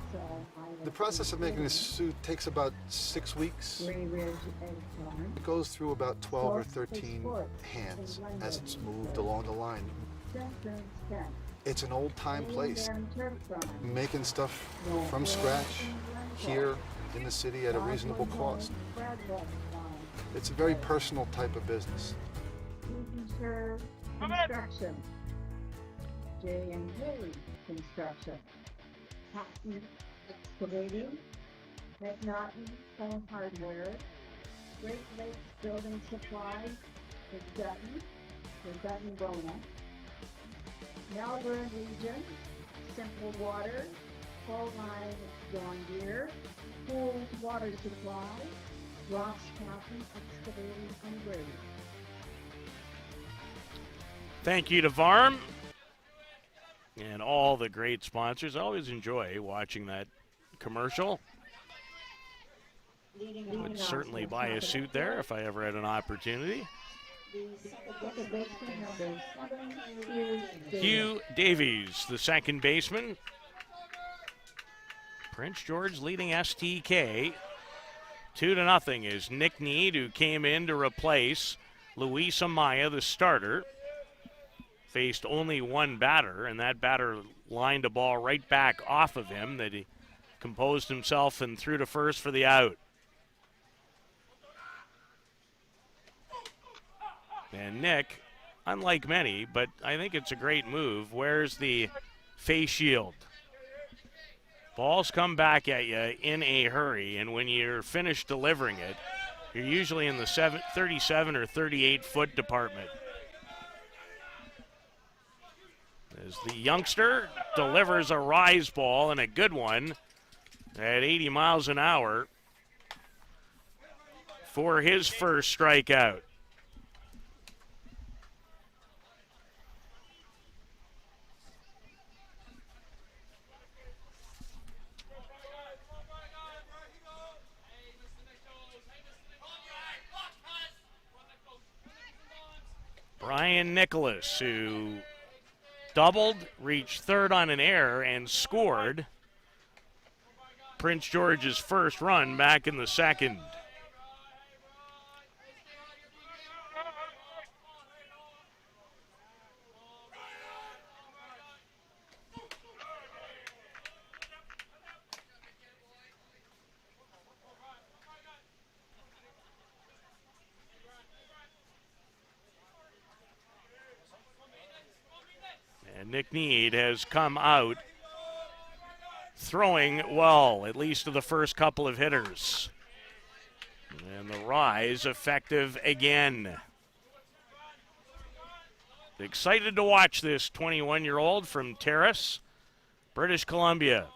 The process of making this suit takes about 6 weeks. It goes through about 12 or 13 hands as it's moved along the line. It's an old-time place, making stuff from scratch here in the city at a reasonable cost. It's a very personal type of business. Construction. J&J Construction. Patton Excavating. McNaughton Stone Hardware. Great Lakes Building Supply. The Dutton Bona. Melbourne Region. Simple Water. Full Line John Deere. Pools Water Supply. Ross County Excavating and Grading. Thank you to Varm and all the great sponsors. I always enjoy watching that commercial. Would certainly buy a suit there if I ever had an opportunity. Hugh Davies, the second baseman. Prince George leading STK 2-0 is Nick Need, who came in to replace Luis Amaya, the starter. Faced only one batter, and that batter lined a ball right back off of him that he composed himself and threw to first for the out. And Nick, unlike many, but I think it's a great move, wears the face shield. Balls come back at you in a hurry, and when you're finished delivering it, you're usually in the 37 or 38 foot department. As the youngster delivers a rise ball, and a good one at 80 miles an hour for his first strikeout. Brian Nicholas, who doubled, reached third on an error, and scored Prince George's first run back in the second. Nick Need has come out throwing well, at least to the first couple of hitters. And the rise effective again. Excited to watch this 21-year-old from Terrace, British Columbia.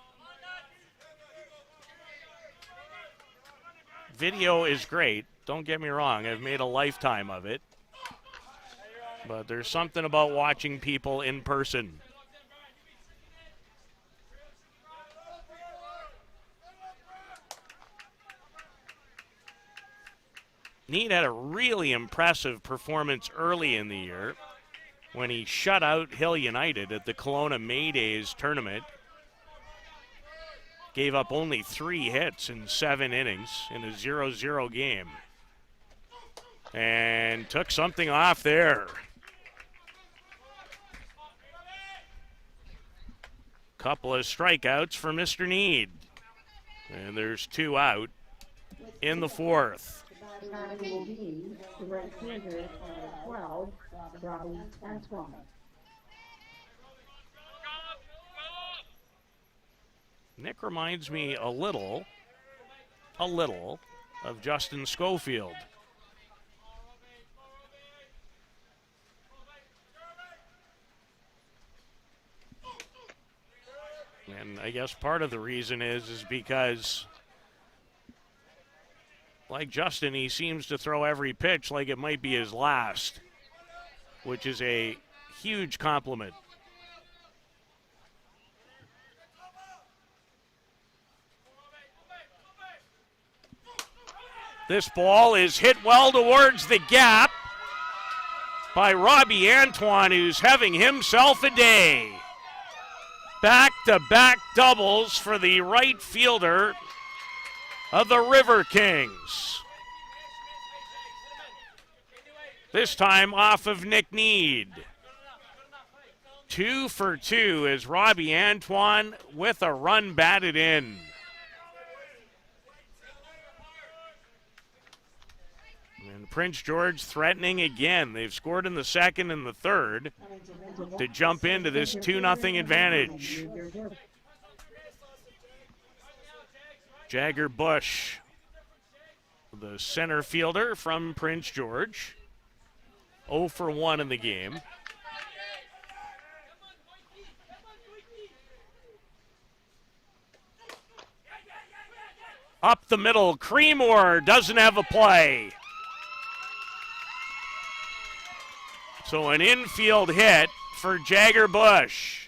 Video is great. Don't get me wrong, I've made a lifetime of it. But there's something about watching people in person. Need had a really impressive performance early in the year when he shut out Hill United at the Kelowna May Days tournament. Gave up only 3 hits in 7 innings in a 0-0 game. And took something off there. Couple of strikeouts for Mr. Need. And there's 2 out in the fourth. Nick reminds me a little of Justin Schofield. And I guess part of the reason is because, like Justin, he seems to throw every pitch like it might be his last, which is a huge compliment. This ball is hit well towards the gap by Robbie Antoine, who's having himself a day. Back-to-back doubles for the right fielder of the River Kings. This time off of Nick Need. 2 for 2 as Robbie Antoine with a run batted in. And Prince George threatening again. They've scored in the second and the third to jump into this 2-0 advantage. Jagger Bush, the center fielder from Prince George, 0 for 1 in the game. Up the middle, Creemore doesn't have a play. So an infield hit for Jagger Bush.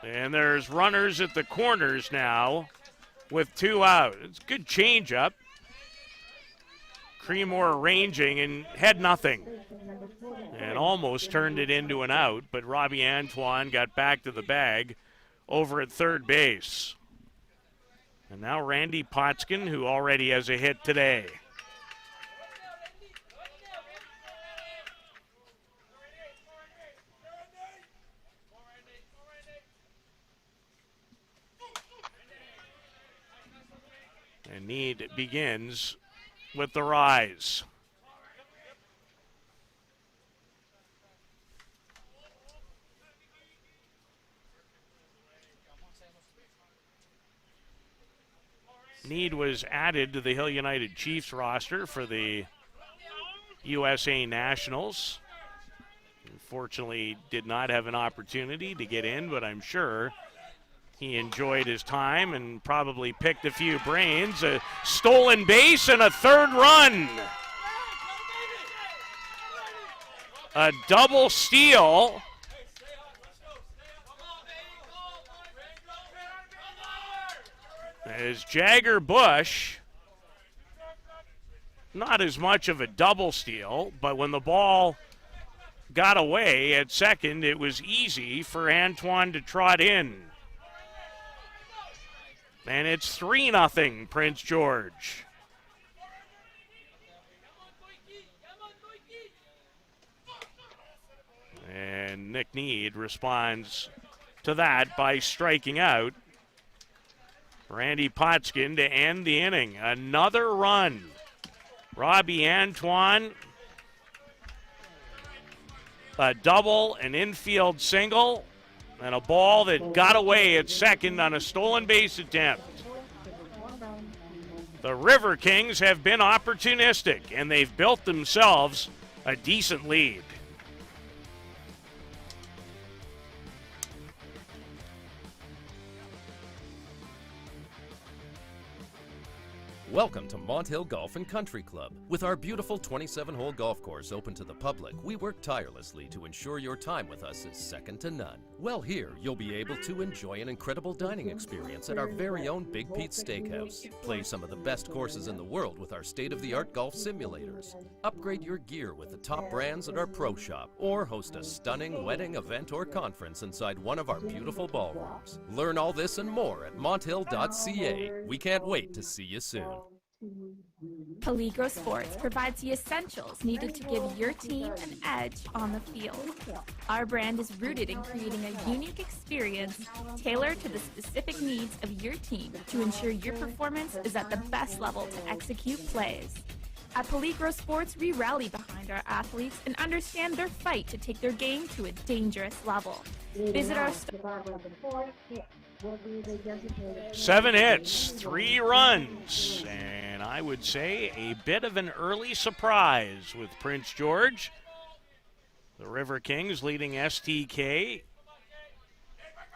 And there's runners at the corners now with 2 out. It's a good changeup. Creemore ranging and had nothing. And almost turned it into an out, but Robbie Antoine got back to the bag over at third base. And now Randy Potskin, who already has a hit today. And Need begins with the rise. Need was added to the Hill United Chiefs roster for the USA Nationals. Unfortunately, did not have an opportunity to get in, but I'm sure he enjoyed his time and probably picked a few brains. A stolen base and a third run. A double steal. As Jagger Bush, not as much of a double steal, but when the ball got away at second, it was easy for Antoine to trot in. And it's 3-0 Prince George. And Nick Need responds to that by striking out Randy Potskin to end the inning. Another run. Robbie Antoine, a double, an infield single, and a ball that got away at second on a stolen base attempt. The River Kings have been opportunistic, and they've built themselves a decent lead. Welcome to Mont Hill Golf and Country Club. With our beautiful 27-hole golf course open to the public, we work tirelessly to ensure your time with us is second to none. Well, here you'll be able to enjoy an incredible dining experience at our very own Big Pete's Steakhouse. Play some of the best courses in the world with our state-of-the-art golf simulators. Upgrade your gear with the top brands at our pro shop, or host a stunning wedding, event, or conference inside one of our beautiful ballrooms. Learn all this and more at monthill.ca. We can't wait to see you soon. Peligro Sports provides the essentials needed to give your team an edge on the field. Our brand is rooted in creating a unique experience tailored to the specific needs of your team to ensure your performance is at the best level to execute plays. At Peligro Sports, we rally behind our athletes and understand their fight to take their game to a dangerous level. Visit our store. 7 hits, 3 runs, and I would say a bit of an early surprise with Prince George. The River Kings leading STK,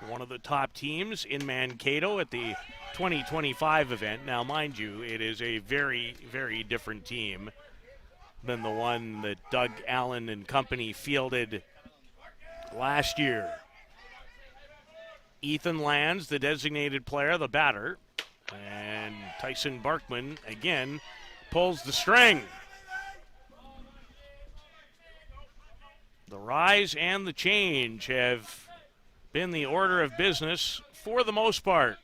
one of the top teams in Mankato at the 2025 event. Now, mind you, it is a very, very different team than the one that Doug Allen and company fielded last year. Ethan Lands, the designated player, the batter. And Tyson Barkman, again, pulls the string. The rise and the change have been the order of business for the most part.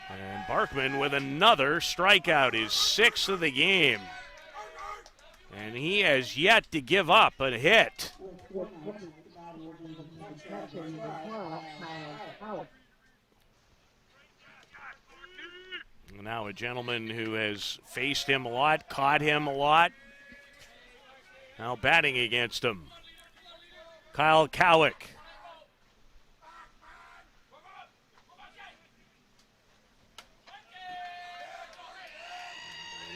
And Barkman with another strikeout, his 6th of the game. And he has yet to give up a hit. Now a gentleman who has faced him a lot, caught him a lot, now batting against him, Kyle Cowick.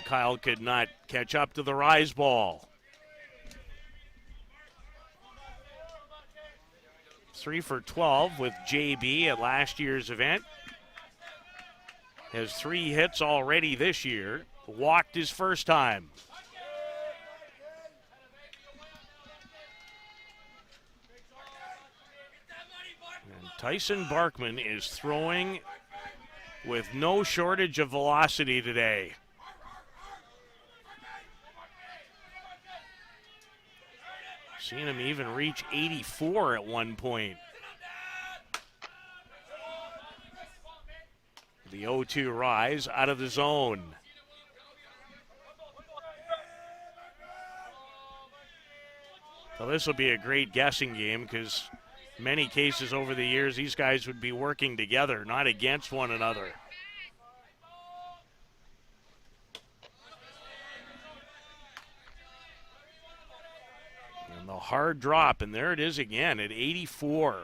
Kyle could not catch up to the rise ball. 3 for 12 with JB at last year's event. Has 3 hits already this year. Walked his first time. And Tyson Barkman is throwing with no shortage of velocity today. Seen him even reach 84 at one point. The 0-2 rise out of the zone. So this will be a great guessing game because many cases over the years these guys would be working together, not against one another. And the hard drop, and there it is again at 84.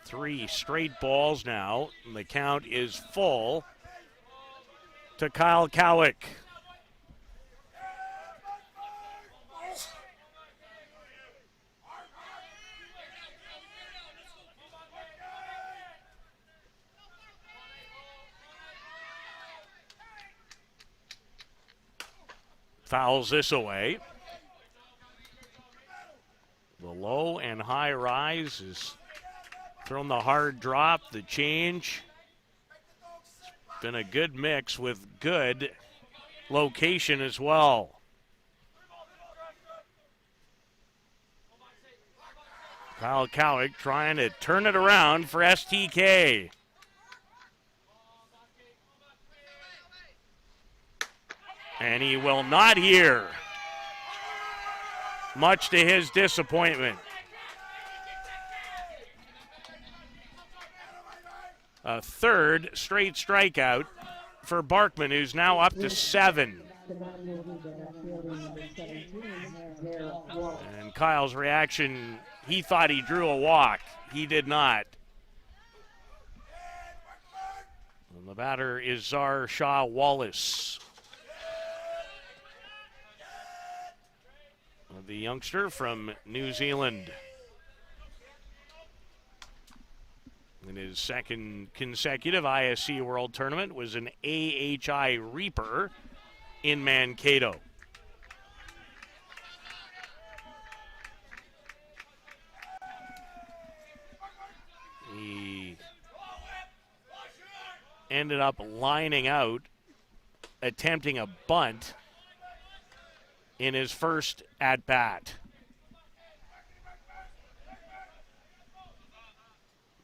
Three straight balls now, and the count is full to Kyle Cowick. Fouls this away. The low and high rise is thrown, the hard drop, the change. It's been a good mix with good location as well. Kyle Cowick trying to turn it around for STK. And he will not hear, much to his disappointment. A third straight strikeout for Barkman, who's now up to 7. And Kyle's reaction, he thought he drew a walk. He did not. And the batter is Zar Shah Wallace. The youngster from New Zealand. In his second consecutive ISC World Tournament was an AHI Reaper in Mankato. He ended up lining out, attempting a bunt in his first at-bat.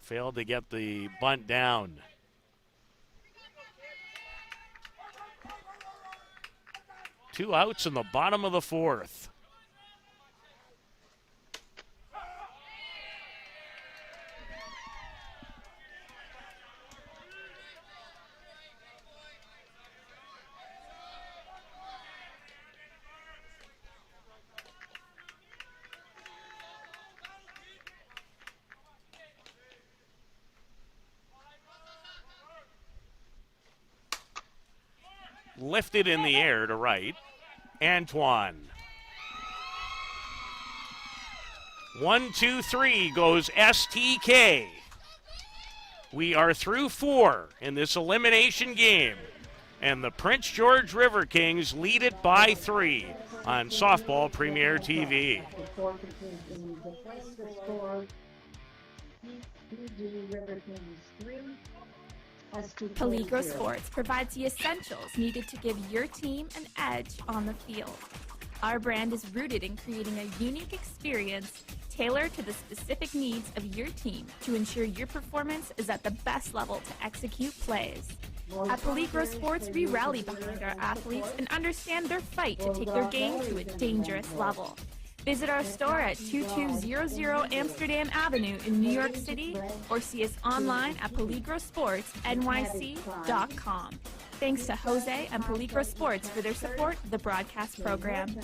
Failed to get the bunt down. Two outs in the bottom of the fourth. Lifted in the air to right. Antoine. 1, 2, 3 goes STK. We are through 4 in this elimination game, and the Prince George River Kings lead it by 3 on Softball Premier TV. Peligro Sports provides the essentials needed to give your team an edge on the field. Our brand is rooted in creating a unique experience tailored to the specific needs of your team to ensure your performance is at the best level to execute plays. At Peligro Sports, we rally behind our athletes and understand their fight to take their game to a dangerous level. Visit our store at 2200 Amsterdam Avenue in New York City or see us online at peligrosportsnyc.com. Thanks to Jose and Peligro Sports for their support of the broadcast program.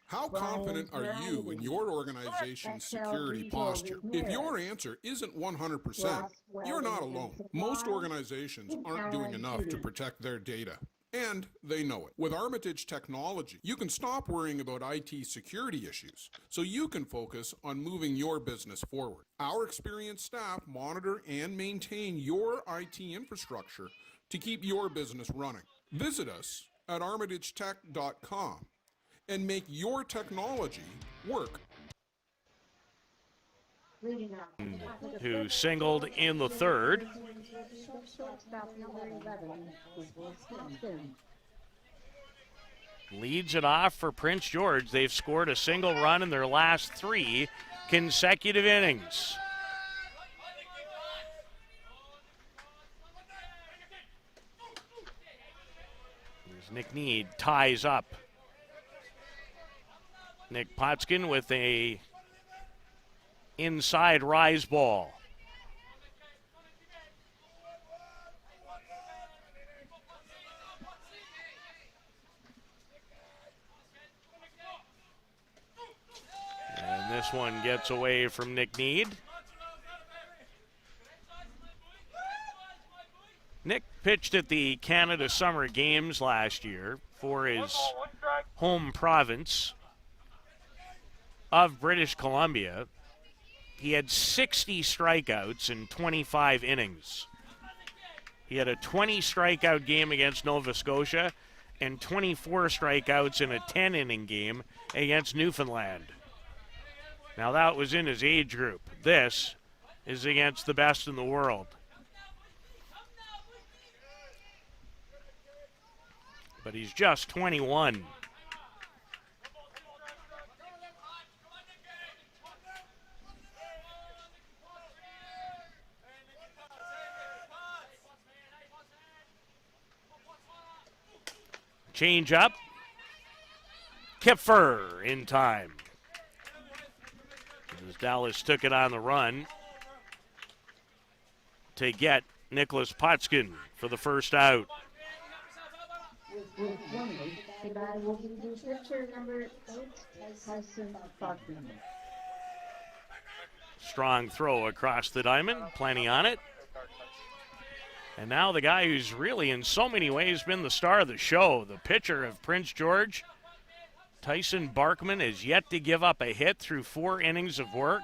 How confident are you in your organization's security posture? If your answer isn't 100%, you're not alone. Most organizations aren't doing enough to protect their data. And they know it. With Armitage Technology, you can stop worrying about IT security issues so you can focus on moving your business forward. Our experienced staff monitor and maintain your IT infrastructure to keep your business running. Visit us at armitagetech.com and make your technology work. Who singled in the third. Leads it off for Prince George. They've scored a single run in their last 3 consecutive innings. Here's Nick Need, ties up. Nick Potskin with a inside rise ball. And this one gets away from Nick Need. Nick pitched at the Canada Summer Games last year for his home province of British Columbia. He had 60 strikeouts in 25 innings. He had a 20 strikeout game against Nova Scotia and 24 strikeouts in a 10-inning game against Newfoundland. Now that was in his age group. This is against the best in the world. But he's just 21. Change up. Kipfer in time. As Dallas took it on the run to get Nicholas Potskin for the first out. Strong throw across the diamond, plenty on it. And now the guy who's really in so many ways been the star of the show, the pitcher of Prince George, Tyson Barkman, is yet to give up a hit through 4 innings of work,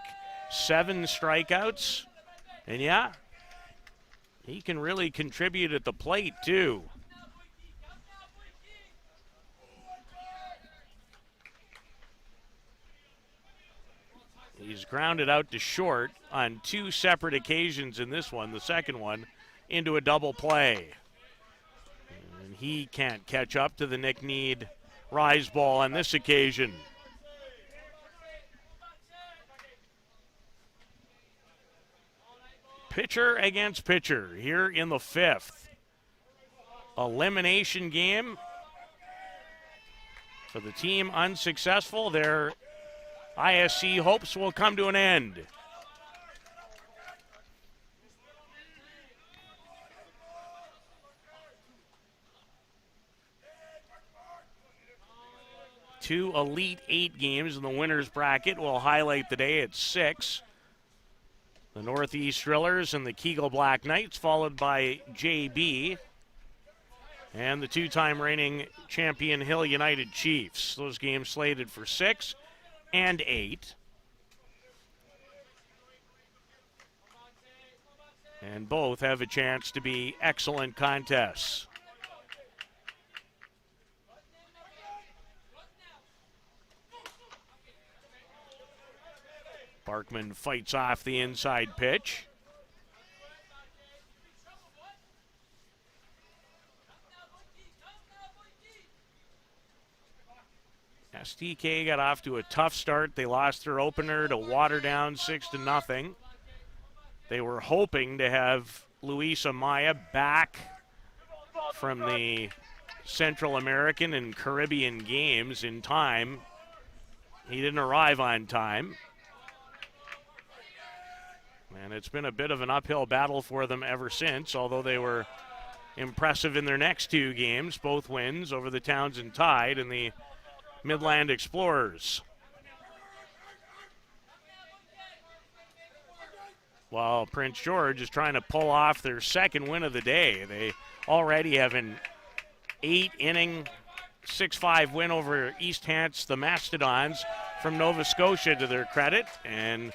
7 strikeouts. And yeah, he can really contribute at the plate too. He's grounded out to short on 2 separate occasions in this one, the second one into a double play. And he can't catch up to the Nick Need rise ball on this occasion. Pitcher against pitcher here in the 5th. Elimination game for the team unsuccessful. Their ISC hopes will come to an end. Two Elite 8 games in the winner's bracket will highlight the day at 6. The Northeast Drillers and the Kegel Black Knights, followed by JB and the 2-time reigning champion Hill United Chiefs. Those games slated for 6 and 8. And both have a chance to be excellent contests. Barkman fights off the inside pitch. STK got off to a tough start. They lost their opener to Waterdown 6-0. They were hoping to have Luis Amaya back from the Central American and Caribbean games in time. He didn't arrive on time. And it's been a bit of an uphill battle for them ever since, although they were impressive in their next two games, both wins over the Townsend Tide and the Midland Explorers. While Prince George is trying to pull off their second win of the day. They already have an 8-inning, 6-5 win over East Hants, the Mastodons from Nova Scotia to their credit. And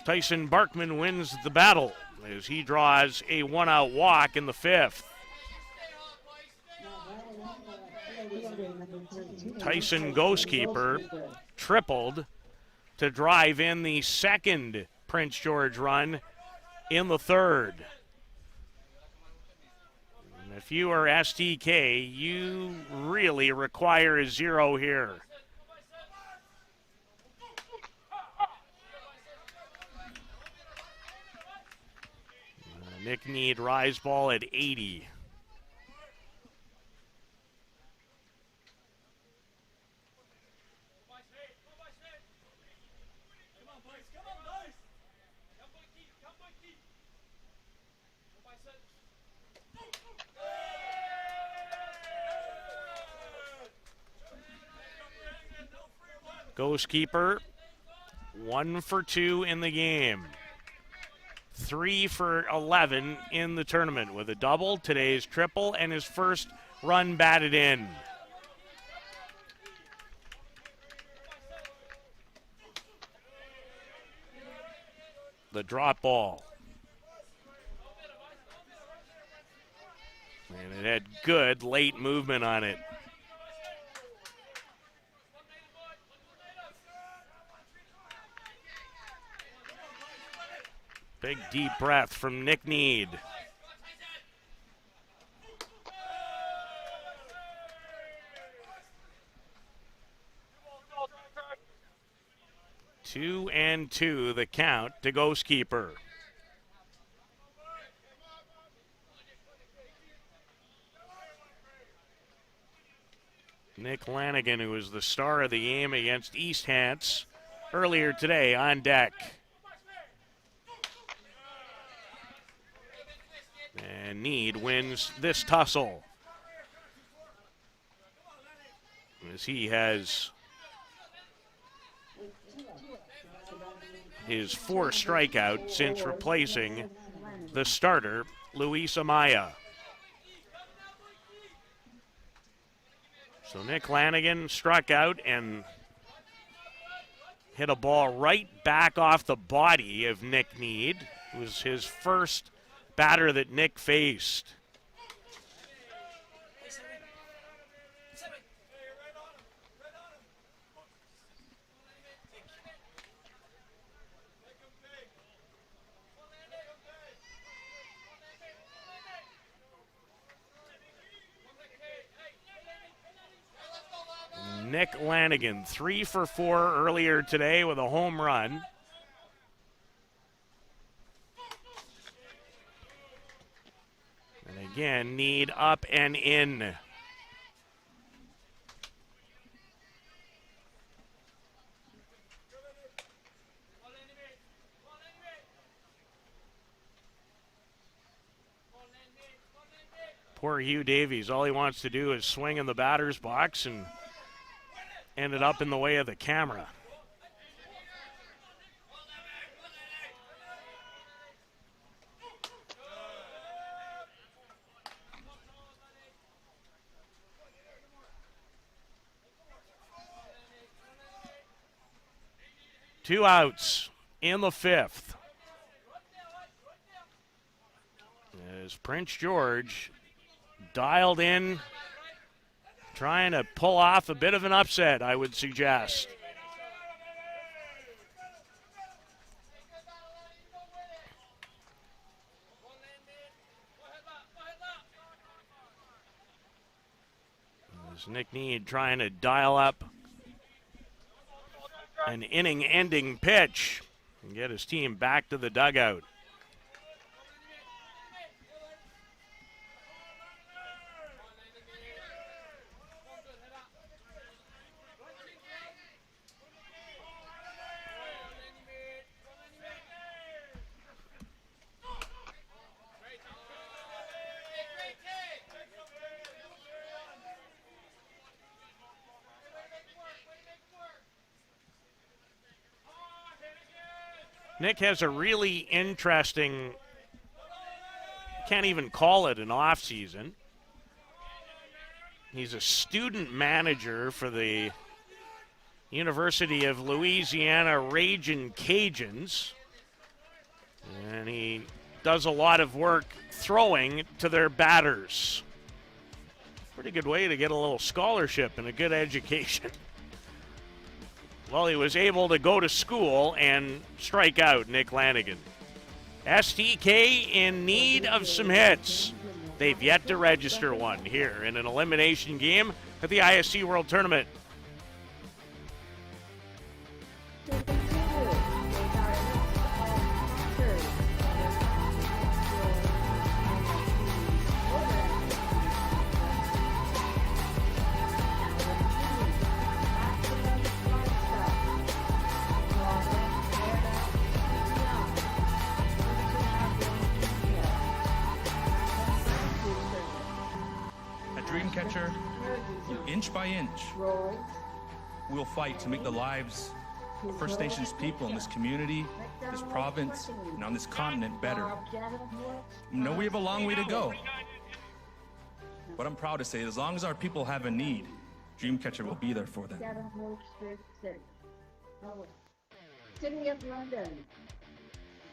Tyson Barkman wins the battle as he draws a one-out walk in the fifth. Tyson Ghostkeeper tripled to drive in the second Prince George run in the third. And if you are STK, you really require a zero here. Nick Need rise ball at 80. Ghostkeeper, 1 for 2 in the game. 3 for 11 in the tournament with a double, today's triple, and his first run batted in. The drop ball. And it had good late movement on it. Big deep breath from Nick Need. Two and two, the count to Ghostkeeper. Nick Lanigan, who was the star of the game against East Hants earlier today, on deck. And Need wins this tussle as he has his fourth strikeout since replacing the starter, Luis Amaya. So Nick Lanigan struck out and hit a ball right back off the body of Nick Need. It was his first batter that Nick faced. Nick Lanigan, 3 for 4 earlier today with a home run. And again, Need up and in. Poor Hugh Davies, all he wants to do is swing in the batter's box and ended up in the way of the camera. Two outs in the fifth. As Prince George dialed in, trying to pull off a bit of an upset, I would suggest. As Nick Need trying to dial up an inning-ending pitch and get his team back to the dugout. Nick has a really interesting, can't even call it an off season. He's a student manager for the University of Louisiana Ragin' Cajuns. And he does a lot of work throwing to their batters. Pretty good way to get a little scholarship and a good education. Well, he was able to go to school and strike out, Nick Lanigan. STK in need of some hits. They've yet to register one here in an elimination game at the ISC World Tournament. Catcher, inch by inch, we'll fight to make the lives of First Nations people in this community, this province, and on this continent better. I know we have a long way to go, but I'm proud to say as long as our people have a need, Dreamcatcher will be there for them. City of London,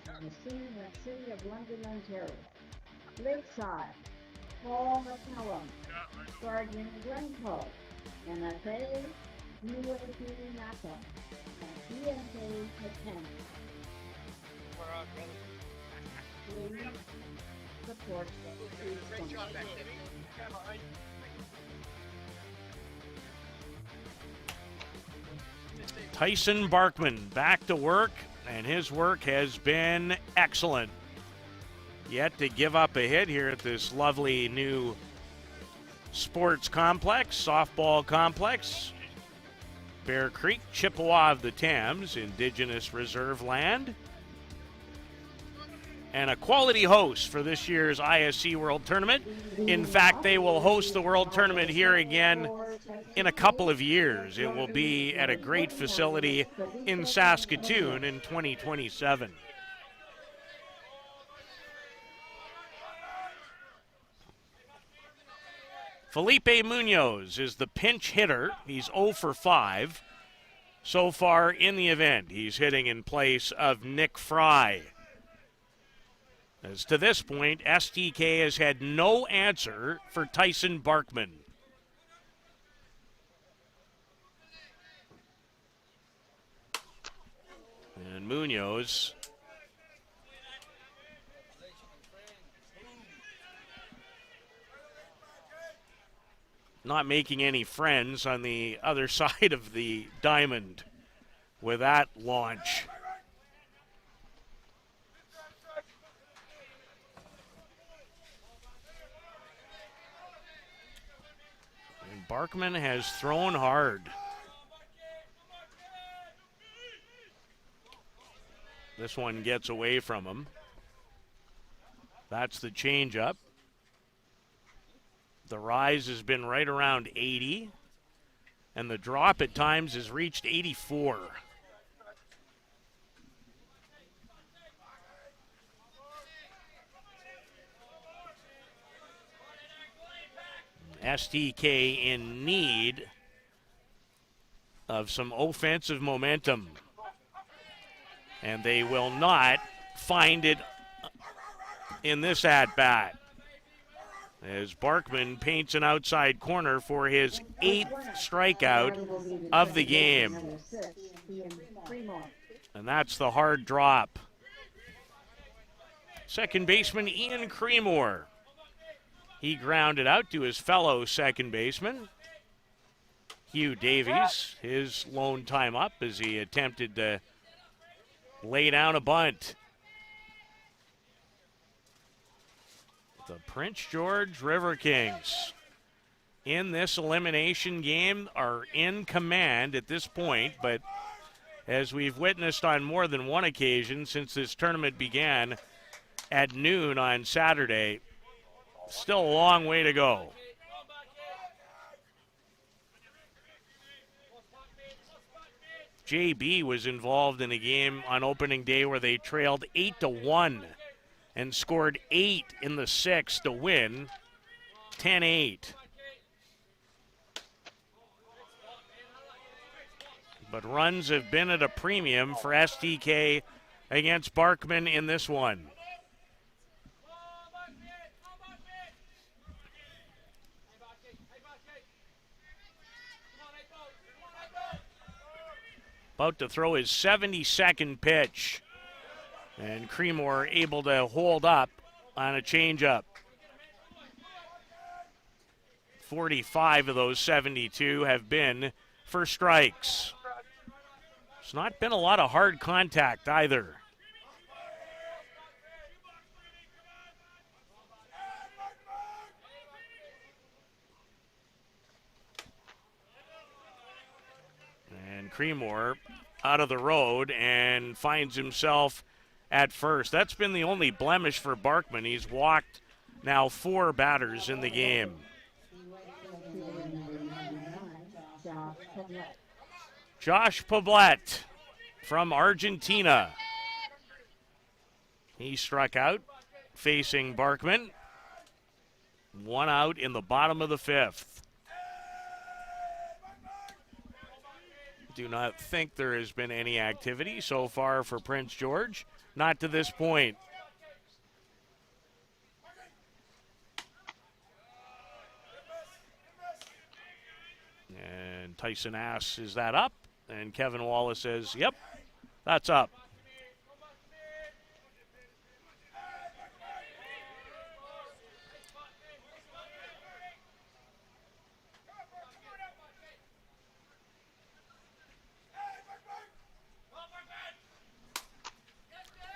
the city of London, Ontario. Lakeside, Paul McCallum, Sergeant Glencoe, NFA, UAP Napa, and BFA McKenna. Please support these companies. Tyson Barkman back to work, and his work has been excellent. Yet to give up a hit here at this lovely new sports complex, softball complex. Bear Creek, Chippewa of the Thames, Indigenous Reserve Land. And a quality host for this year's ISC World Tournament. In fact, they will host the World Tournament here again in a couple of years. It will be at a great facility in Saskatoon in 2027. Felipe Munoz is the pinch hitter. He's 0 for 5 so far in the event. He's hitting in place of Nick Fry. As to this point, STK has had no answer for Tyson Barkman. And Munoz not making any friends on the other side of the diamond with that launch. And Barkman has thrown hard. This one gets away from him. That's the changeup. The rise has been right around 80, and the drop at times has reached 84. STK in need of some offensive momentum, and they will not find it in this at-bat. as Barkman paints an outside corner for his 8th strikeout of the game. And that's the hard drop. Second baseman Ian Creemore. He grounded out to his fellow second baseman, Hugh Davies, his lone time up as he attempted to lay down a bunt. The Prince George River Kings in this elimination game are in command at this point, but as we've witnessed on more than one occasion since this tournament began at noon on Saturday, still a long way to go. JB was involved in a game on opening day where they trailed 8-1 and scored 8 in the 6th to win 10-8. But runs have been at a premium for STK against Barkman in this one. About to throw his 72nd pitch. And Creemore able to hold up on a changeup. 45 of those 72 have been for strikes. It's not been a lot of hard contact either. And Creemore out of the road and finds himself at first. That's been the only blemish for Barkman. He's walked now 4 batters in the game. Josh Poblet from Argentina. He struck out facing Barkman. 1 out in the bottom of the 5th. Do not think there has been any activity so far for Prince George. Not to this point. And Tyson asks, is that up? And Kevin Wallace says, yep, that's up.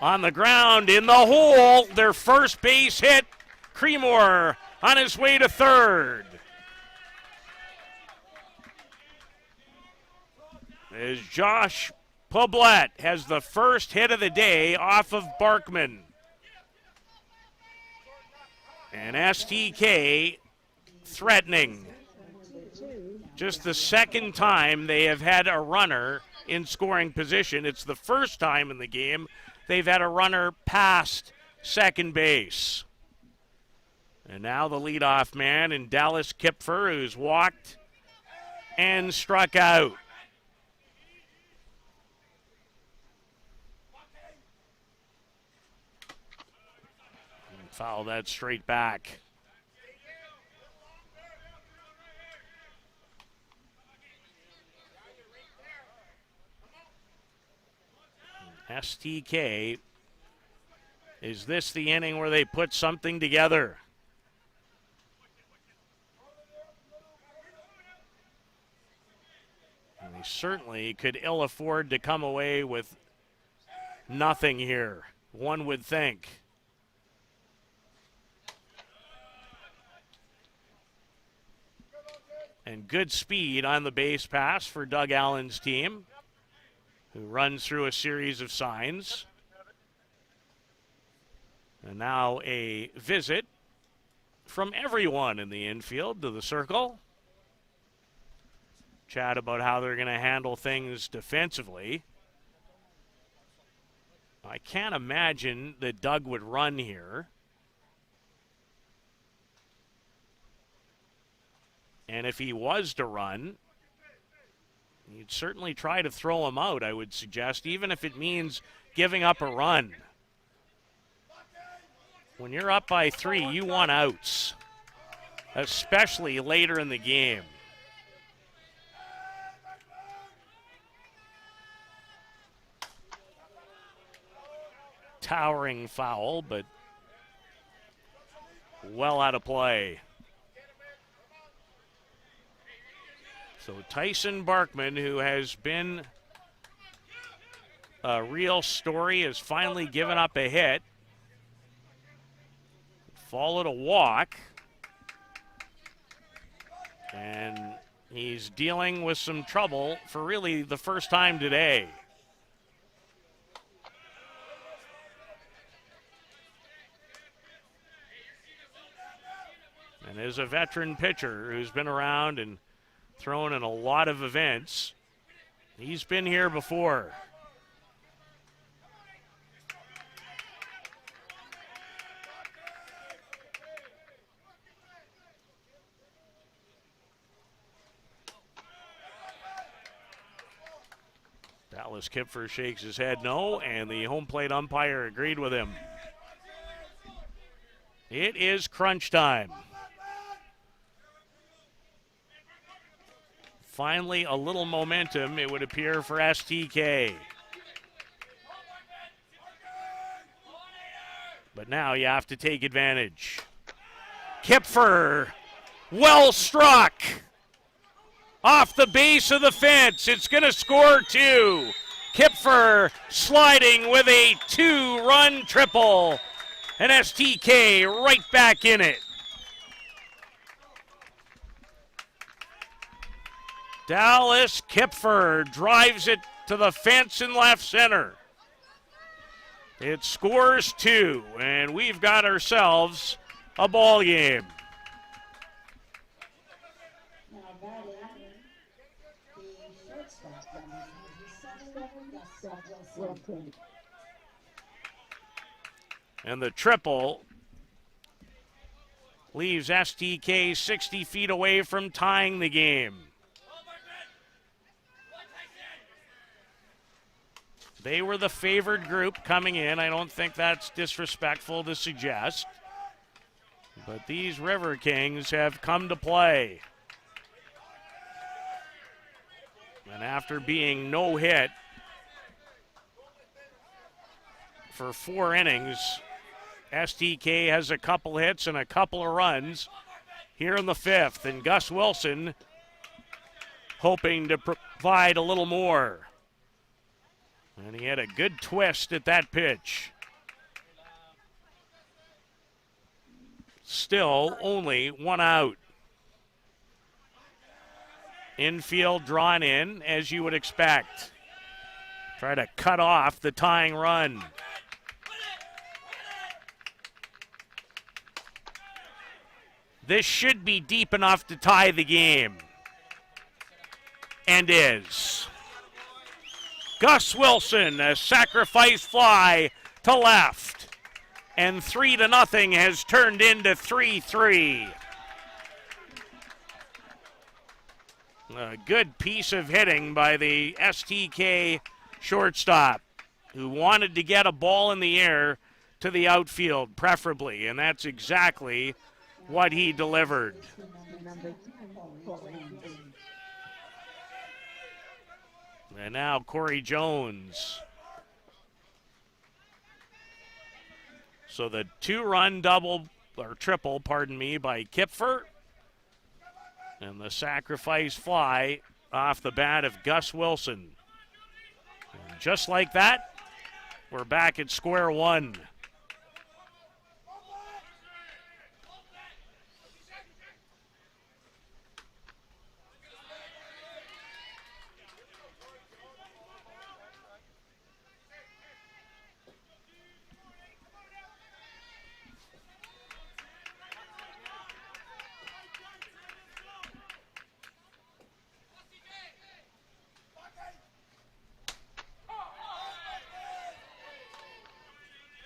On the ground, in the hole, their first base hit. Creemore on his way to third. As Josh Poblet has the first hit of the day off of Barkman. And STK threatening. Just the second time they have had a runner in scoring position. It's the first time in the game they've had a runner past second base. And now the leadoff man in Dallas Kipfer, who's walked and struck out. And foul that straight back. STK, is this the inning where they put something together? And they certainly could ill afford to come away with nothing here, one would think. And good speed on the base pass for Doug Allen's team, who runs through a series of signs. And now a visit from everyone in the infield to the circle. Chat about how they're going to handle things defensively. I can't imagine that Doug would run here. And if he was to run, you'd certainly try to throw him out, I would suggest, even if it means giving up a run. When you're up by 3, you want outs. especially later in the game. Towering foul, but well out of play. So Tyson Barkman, who has been a real story, has finally given up a hit. Followed a walk. And he's dealing with some trouble for really the first time today. And as a veteran pitcher who's been around and thrown in a lot of events, he's been here before. Dallas Kipfer shakes his head no, and the home plate umpire agreed with him. It is crunch time. Finally, a little momentum, it would appear, for STK. But now you have to take advantage. Kipfer, well struck. Off the base of the fence, it's going to score 2. Kipfer sliding with a 2-run triple. And STK right back in it. Dallas Kipfer drives it to the fence in left center. It scores 2, and we've got ourselves a ball game. And the triple leaves STK 60 feet away from tying the game. They were the favored group coming in. I don't think that's disrespectful to suggest. But these River Kings have come to play. And after being no hit for 4 innings, STK has a couple hits and a couple of runs here in the 5th. And Gus Wilson hoping to provide a little more. And he had a good twist at that pitch. Still only 1 out. Infield drawn in, as you would expect. Try to cut off the tying run. This should be deep enough to tie the game. And is. Gus Wilson, a sacrifice fly to left. And 3-0 has turned into 3-3. A good piece of hitting by the STK shortstop, who wanted to get a ball in the air to the outfield, preferably, and that's exactly what he delivered. And now Corey Jones. So the 2-run triple, by Kipfer. And the sacrifice fly off the bat of Gus Wilson. And just like that, we're back at square one.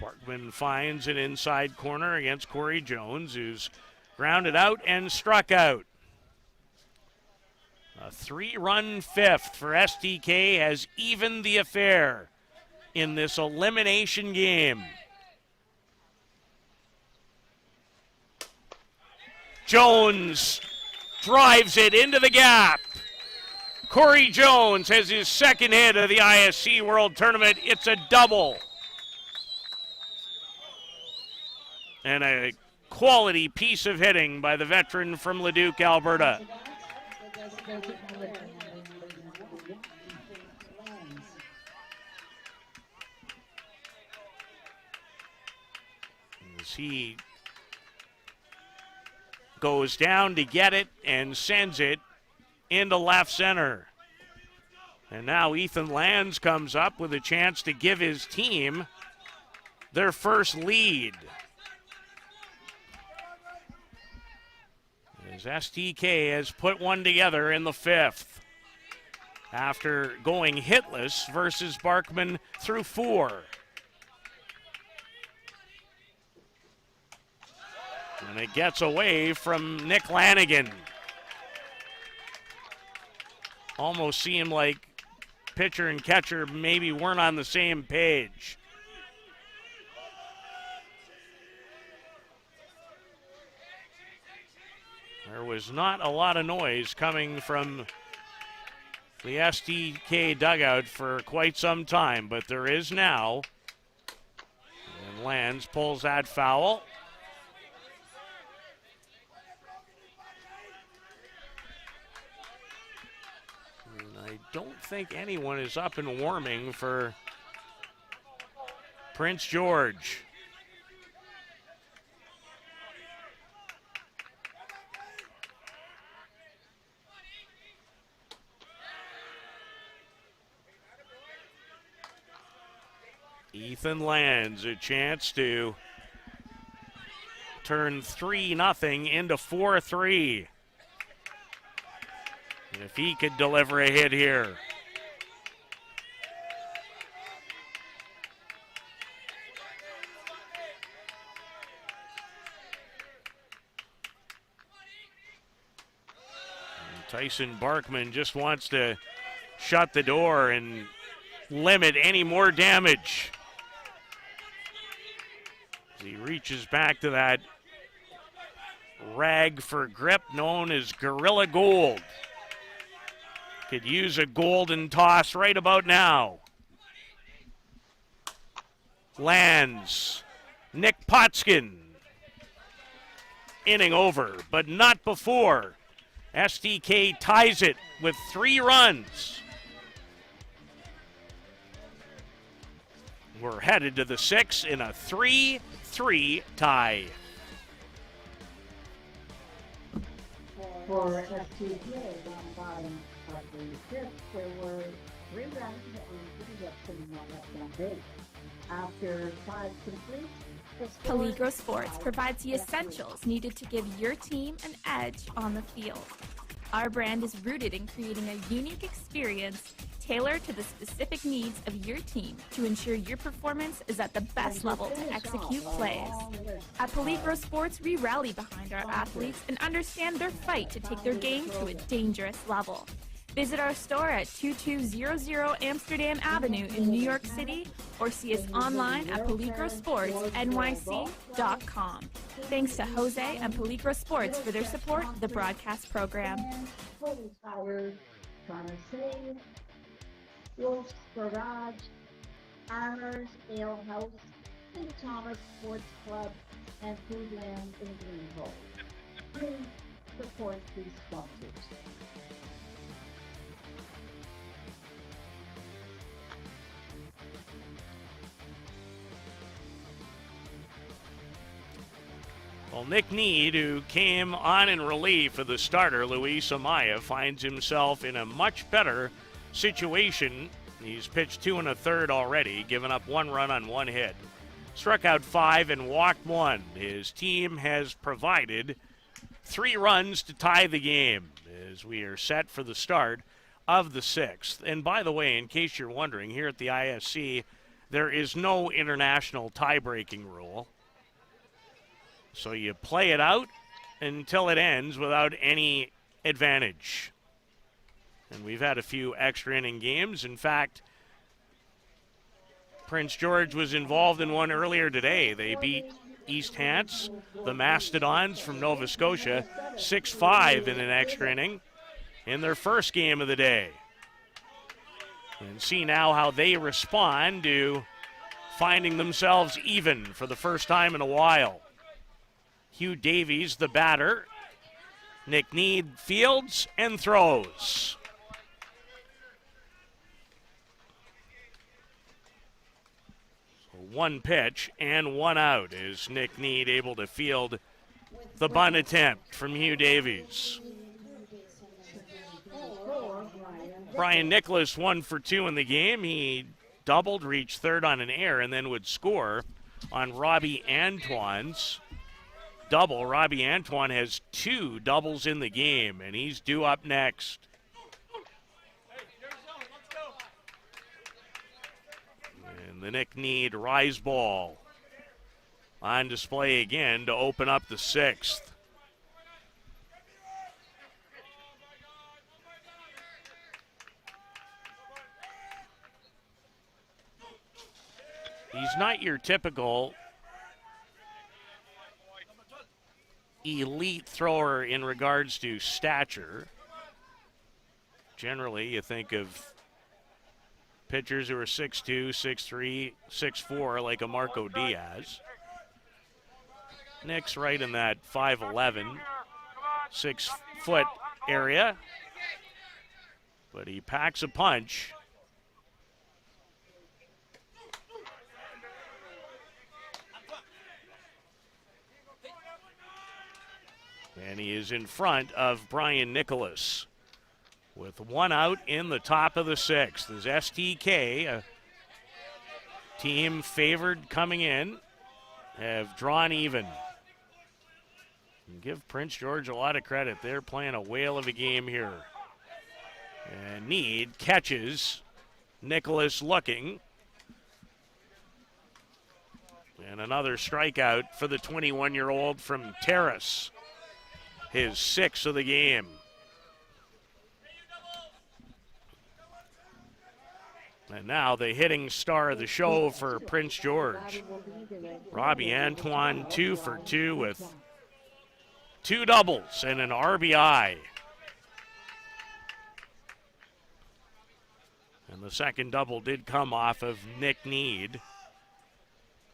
Parkman finds an inside corner against Corey Jones, who's grounded out and struck out. A 3-run 5th for STK has evened the affair in this elimination game. Jones drives it into the gap. Corey Jones has his second hit of the ISC World Tournament. It's a double. And a quality piece of hitting by the veteran from Leduc, Alberta. As he goes down to get it and sends it into left center. And now Ethan Lands comes up with a chance to give his team their first lead. As STK has put one together in the fifth after going hitless versus Barkman through 4. And it gets away from Nick Lanigan. Almost seemed like pitcher and catcher maybe weren't on the same page. There was not a lot of noise coming from the STK dugout for quite some time, but there is now. And Lands pulls that foul. I don't think anyone is up and warming for Prince George. Ethan Lands a chance to turn 3-0 into 4-3. If he could deliver a hit here. And Tyson Barkman just wants to shut the door and limit any more damage. As he reaches back to that rag for grip known as Gorilla Gold. Could use a golden toss right about now. Lands. Nick Potskin. Inning over, but not before. STK ties it with 3 runs. We're headed to the 6th in a 3-3 tie. For STK on the bottom of the 5th, there were 3 runs and 3 sitting on that base. After 5 complete, Peligro Sports provides the essentials needed to give your team an edge on the field. Our brand is rooted in creating a unique experience tailored to the specific needs of your team to ensure your performance is at the best level to execute plays. At Peligro Sports, we rally behind our athletes and understand their fight to take their game to a dangerous level. Visit our store at 2200 Amsterdam Avenue in New York City or see us online at peligrosportsnyc.com. Thanks to Jose and Peligro Sports for their support of the broadcast program. Wolf's Garage, Armor's Ale House, St. Thomas Sports Club, and Foodland in Greenville. Please support these sponsors. Well, Nick Need, who came on in relief of the starter, Luis Amaya, finds himself in a much better situation. He's pitched 2 1/3 already, given up 1 run on 1 hit. Struck out 5 and walked 1. His team has provided 3 runs to tie the game as we are set for the start of the 6th. And by the way, in case you're wondering, here at the ISC, there is no international tie-breaking rule. So you play it out until it ends without any advantage. And we've had a few extra inning games. In fact, Prince George was involved in one earlier today. They beat East Hants, the Mastodons from Nova Scotia, 6-5 in an extra inning in their first game of the day. And see now how they respond to finding themselves even for the first time in a while. Hugh Davies, the batter. Nick Need fields and throws. So one pitch and one out is Nick Need able to field the bunt attempt from Hugh Davies. Brian Nicholas 1 for 2 in the game. He doubled, reached third on an error, and then would score on Robbie Antoine's double. Robbie Antoine has 2 doubles in the game, and he's due up next. And the Nick Need rise ball on display again to open up the 6th. He's not your typical elite thrower in regards to stature. Generally, you think of pitchers who are 6'2", 6'3", 6'4", like a Marco Diaz. Nick's right in that 5'11", 6-foot area, but he packs a punch. And he is in front of Brian Nicholas with 1 out in the top of the 6th. As STK, a team favored coming in, have drawn even. And give Prince George a lot of credit. They're playing a whale of a game here. And Need catches Nicholas looking. And another strikeout for the 21-year-old from Terrace. His 6th of the game. And now the hitting star of the show for Prince George. Robbie Antoine 2 for 2 with 2 doubles and an RBI. And the second double did come off of Nick Need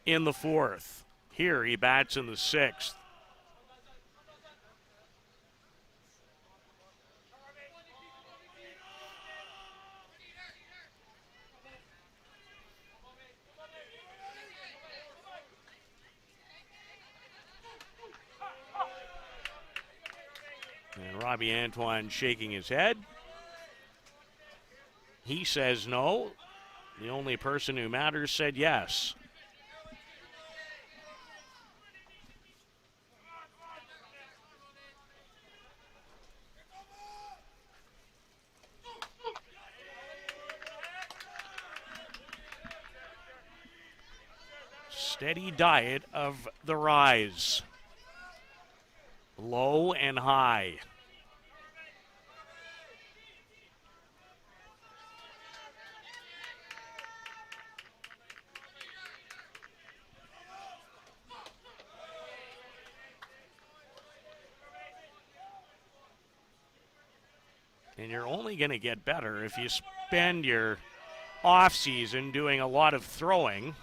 in the 4th. Here he bats in the 6th. And Robbie Antoine shaking his head. He says no. The only person who matters said yes. Steady diet of the rise. Low and high. And you're only going to get better if you spend your off season doing a lot of throwing,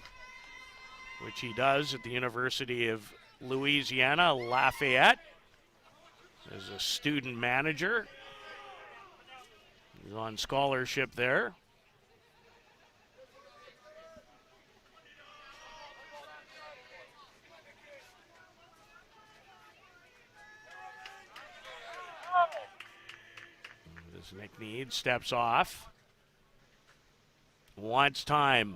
which he does at the University of Louisiana Lafayette as a student manager. He's on scholarship there. As Nick Need steps off. Wants time.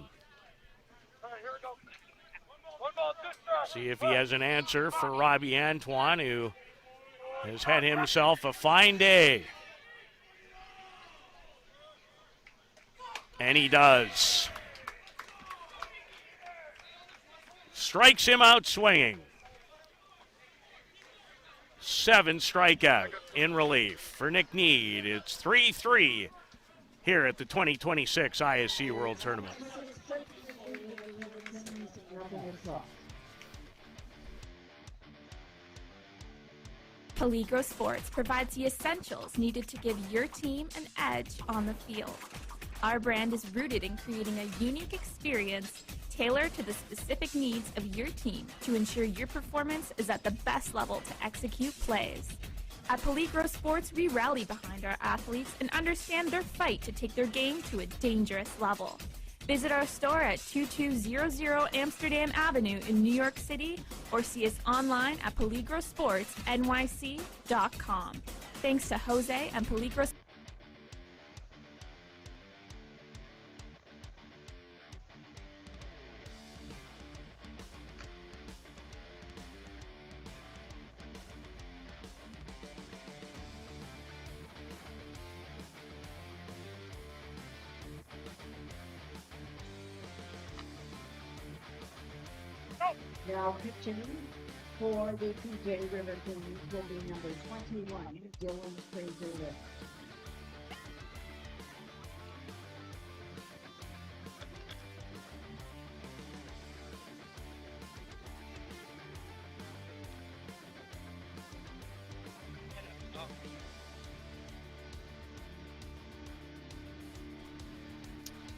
See if he has an answer for Robbie Antoine, who has had himself a fine day. And he does. Strikes him out swinging. 7 strikeout in relief for Nick Need. It's 3-3 here at the 2026 ISC World Tournament. Peligro Sports provides the essentials needed to give your team an edge on the field. Our brand is rooted in creating a unique experience tailored to the specific needs of your team to ensure your performance is at the best level to execute plays. At Peligro Sports, we rally behind our athletes and understand their fight to take their game to a dangerous level. Visit our store at 2200 Amsterdam Avenue in New York City or see us online at peligrosportsnyc.com. Thanks to Jose and Peligro. Now pitching for the PJ River Kings will be number 21, Dylan Fraser-Lift.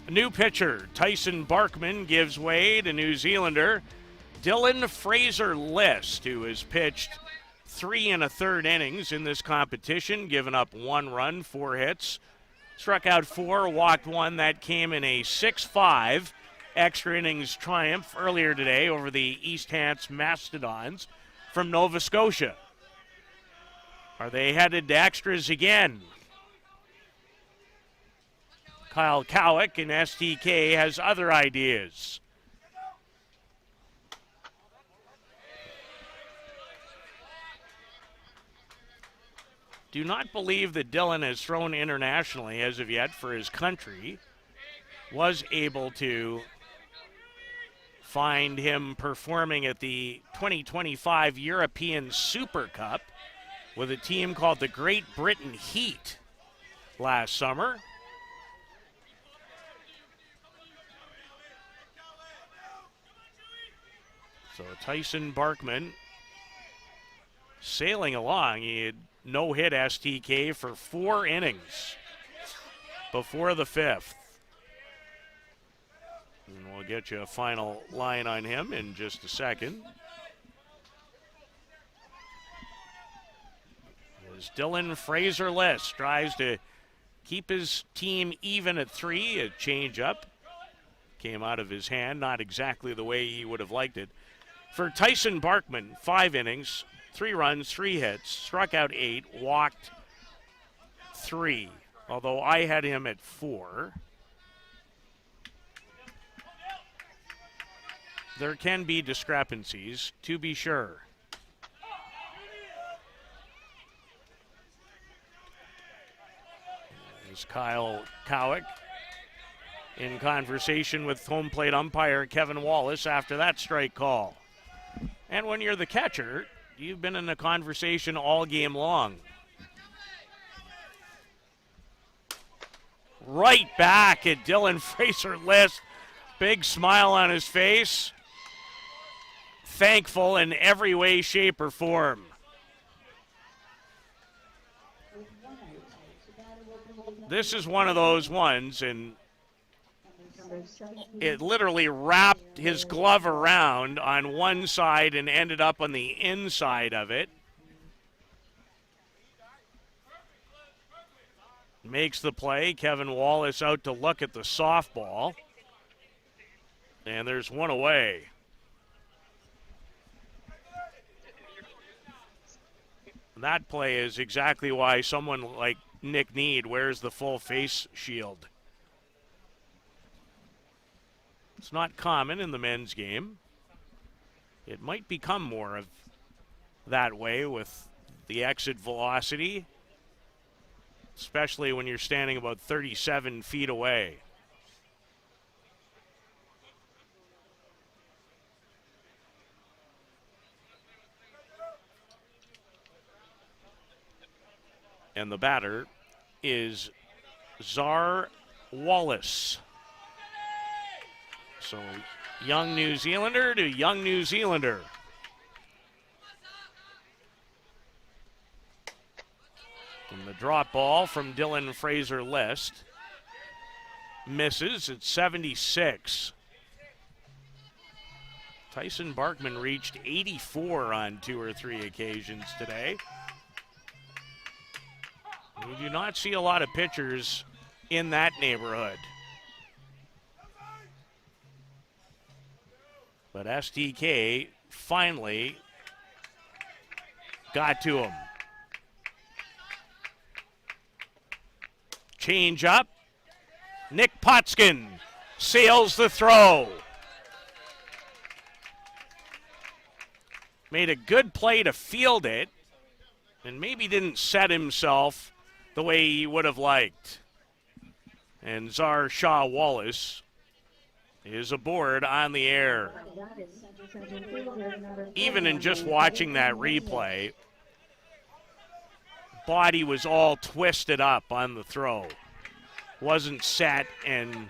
A new pitcher, Tyson Barkman, gives way to New Zealander Dylan Fraser-List, who has pitched 3 1/3 innings in this competition, given up 1 run, 4 hits, struck out 4, walked 1. That came in a 6-5 extra innings triumph earlier today over the East Hants Mastodons from Nova Scotia. Are they headed to extras again? Kyle Cowick in STK has other ideas. Do not believe that Dylan has thrown internationally as of yet for his country. Was able to find him performing at the 2025 European Super Cup with a team called the Great Britain Heat last summer. So Tyson Barkman sailing along. He had no-hit STK for 4 innings before the 5th. And we'll get you a final line on him in just a second. As Dylan Fraser-List tries to keep his team even at 3, a change-up came out of his hand, not exactly the way he would have liked it. For Tyson Barkman, 5 innings, 3 runs, 3 hits, struck out 8, walked 3, although I had him at 4. There can be discrepancies, to be sure. There's Kyle Cowick in conversation with home plate umpire Kevin Wallace after that strike call. And when you're the catcher, you've been in a conversation all game long. Right back at Dylan Fraser-List. Big smile on his face. Thankful in every way, shape, or form. This is one of those ones, and it literally wrapped his glove around on one side and ended up on the inside of it. Makes the play. Kevin Wallace out to look at the softball. And there's one away. That play is exactly why someone like Nick Need wears the full face shield. It's not common in the men's game. It might become more of that way with the exit velocity, especially when you're standing about 37 feet away. And the batter is Czar Wallace. So young New Zealander to young New Zealander. And the drop ball from Dylan Fraser-List misses at 76. Tyson Barkman reached 84 on 2 or 3 occasions today. We do not see a lot of pitchers in that neighborhood. But STK finally got to him. Change up. Nick Potskin sails the throw. Made a good play to field it, and maybe didn't set himself the way he would have liked. And Czar Shaw Wallace is aboard on the air. Even in just watching that replay, body was all twisted up on the throw. Wasn't set and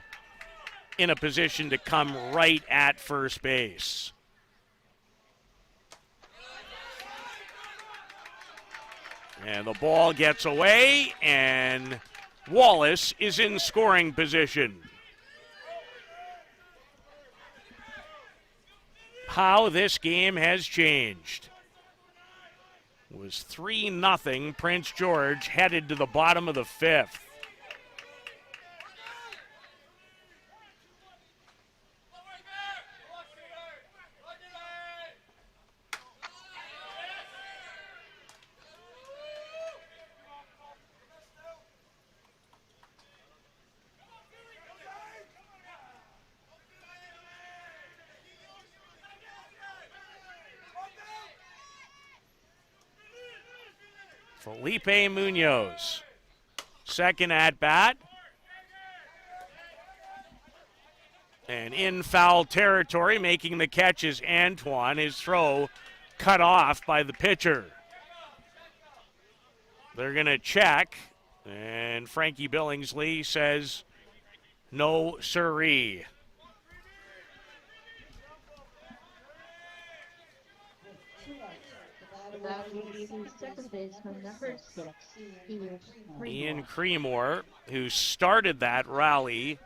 in a position to come right at first base. And the ball gets away, and Wallace is in scoring position. How this game has changed. It was 3-0 Prince George headed to the bottom of the 5th. Felipe Munoz, second at bat. And in foul territory, making the catch is Antoine. His throw cut off by the pitcher. They're going to check, and Frankie Billingsley says, no siree. Ian Creemore, who started that rally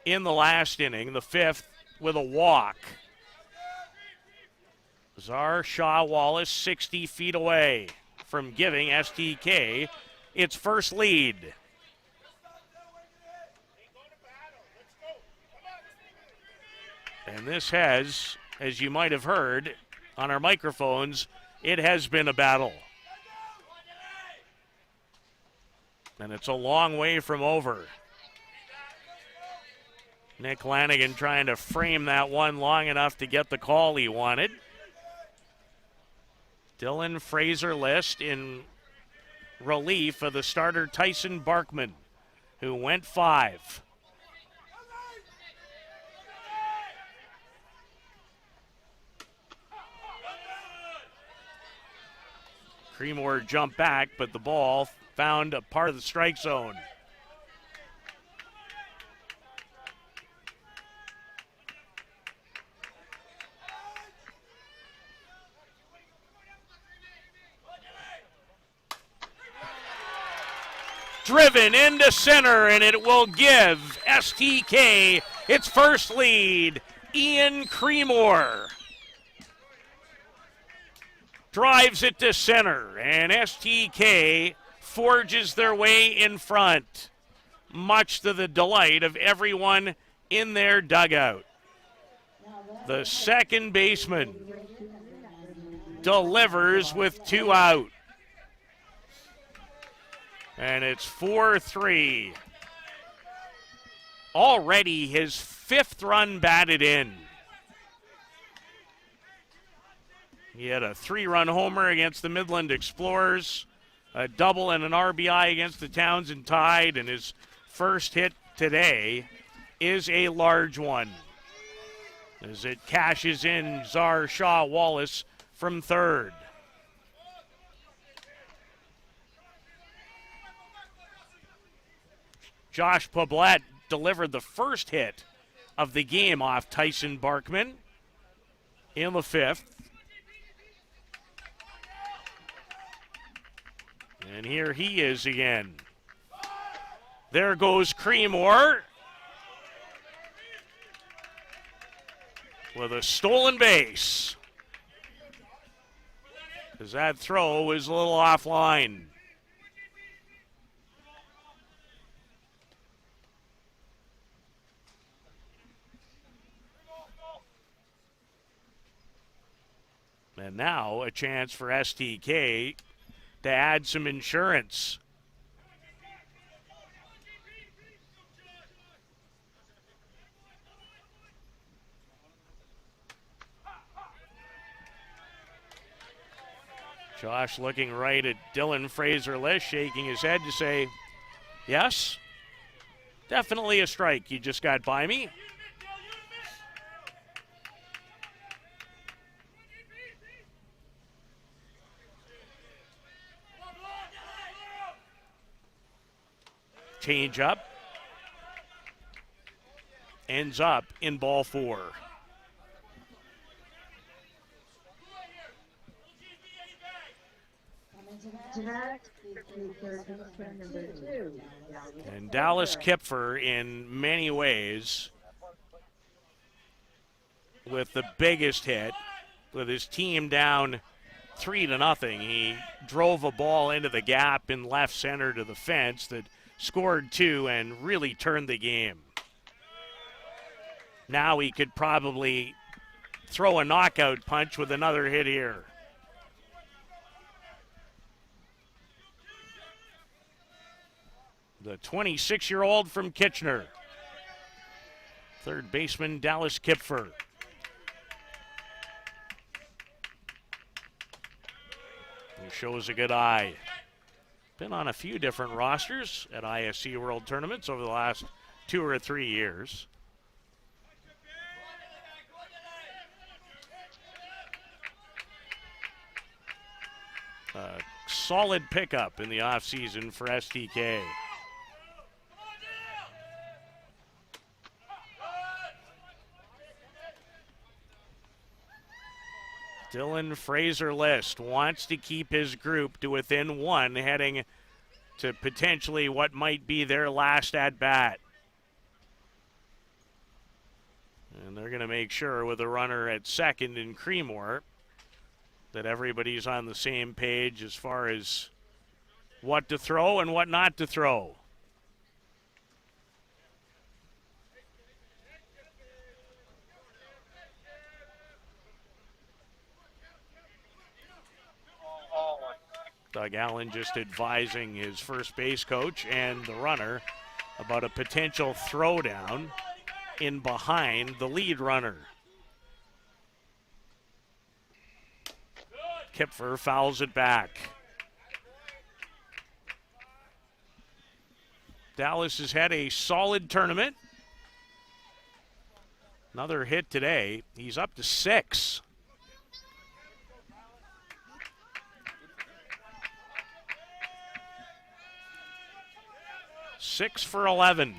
in the last inning, the 5th, with a walk. Czar Shaw Wallace 60 feet away from giving STK its first lead. And this has, as you might have heard on our microphones, it has been a battle. And it's a long way from over. Nick Lanigan trying to frame that one long enough to get the call he wanted. Dylan Fraser-List in relief of the starter Tyson Barkman, who went 5. Creemore jumped back, but the ball found a part of the strike zone. Driven into center, and it will give STK its first lead. Ian Creemore drives it to center, and STK forges their way in front, much to the delight of everyone in their dugout. The second baseman delivers with 2 out. And it's 4-3. Already his 5th run batted in. He had a 3-run homer against the Midland Explorers, a double and an RBI against the Townsend Tide, and his first hit today is a large one as it cashes in Czar Shaw Wallace from third. Josh Pablett delivered the first hit of the game off Tyson Barkman in the 5th. And here he is again. There goes Creemore with a stolen base. As that throw was a little offline. And now a chance for STK to add some insurance. Josh looking right at Dylan Fraser-List, shaking his head to say, yes, definitely a strike. You just got by me. Change up. Ends up in ball 4. And Dallas Kipfer, in many ways, with the biggest hit, with his team down 3-0. He drove a ball into the gap in left center to the fence that scored 2 and really turned the game. Now he could probably throw a knockout punch with another hit here. The 26-year-old from Kitchener. Third baseman Dallas Kipfer. He shows a good eye. Been on a few different rosters at ISC World Tournaments over the last 2 or 3 years. Solid pickup in the offseason for STK. Dylan Fraser-List wants to keep his group to within 1, heading to potentially what might be their last at-bat. And they're going to make sure with a runner at second in Creemore that everybody's on the same page as far as what to throw and what not to throw. Doug Allen just advising his first base coach and the runner about a potential throwdown in behind the lead runner. Kipfer fouls it back. Dallas has had a solid tournament. Another hit today. He's up to 6. Six for 11.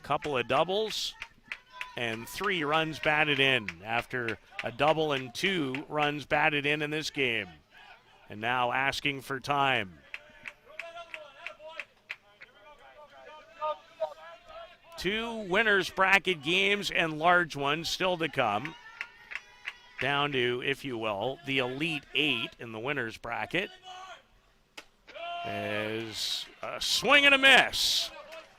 Couple of doubles and 3 runs batted in after a double and 2 runs batted in this game. And now asking for time. Two winners bracket games and large ones still to come. Down to, if you will, the Elite 8 in the winners bracket. As a swing and a miss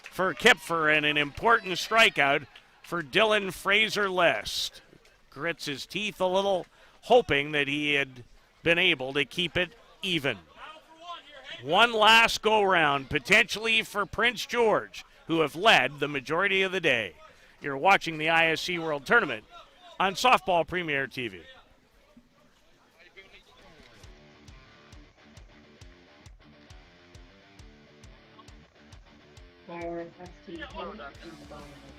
for Kipfer and an important strikeout for Dylan Fraser-List. Grits his teeth a little, hoping that he had been able to keep it even. One last go-round, potentially for Prince George, who have led the majority of the day. You're watching the ISC World Tournament on Softball Premier TV. For STK in the bottom of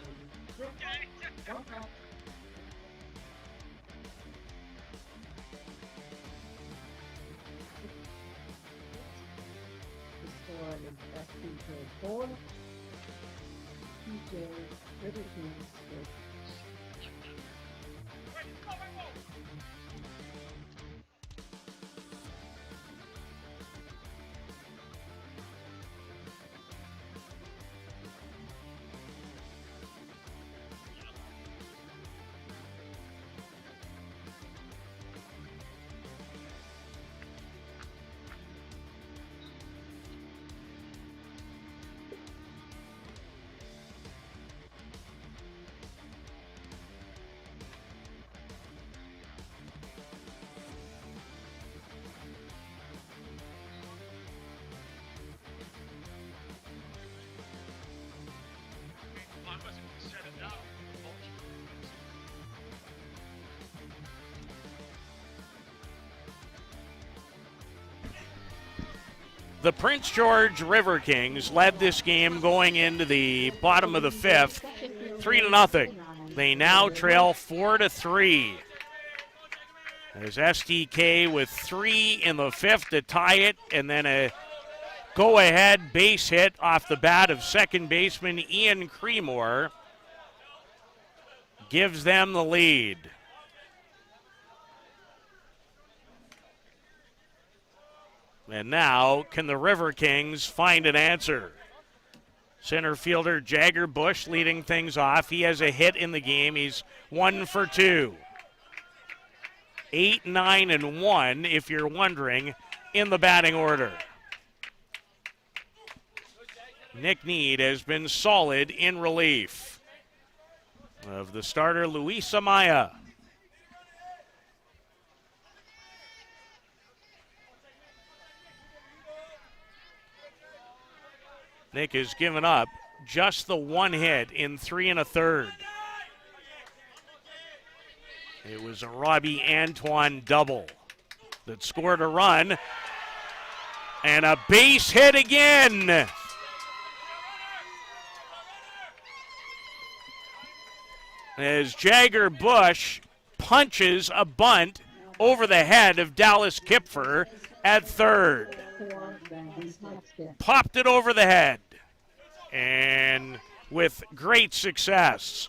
the The score is STK 4, TJ River Kings 6. The Prince George River Kings led this game going into the bottom of the fifth, 3-0. They now trail 4-3. There's STK with 3 in the fifth to tie it, and then a go-ahead base hit off the bat of second baseman Ian Creemore gives them the lead. And now, can the River Kings find an answer? Center fielder Jagger Bush leading things off. He has a hit in the game. He's 1 for 2. 8, 9, and 1, if you're wondering, in the batting order. Nick Need has been solid in relief of the starter Luis Amaya. Nick has given up just the 1 hit in 3 1/3. It was a Robbie Antoine double that scored a run, and a base hit again. As Jagger Bush punches a bunt over the head of Dallas Kipfer at third. Popped it over the head, and with great success.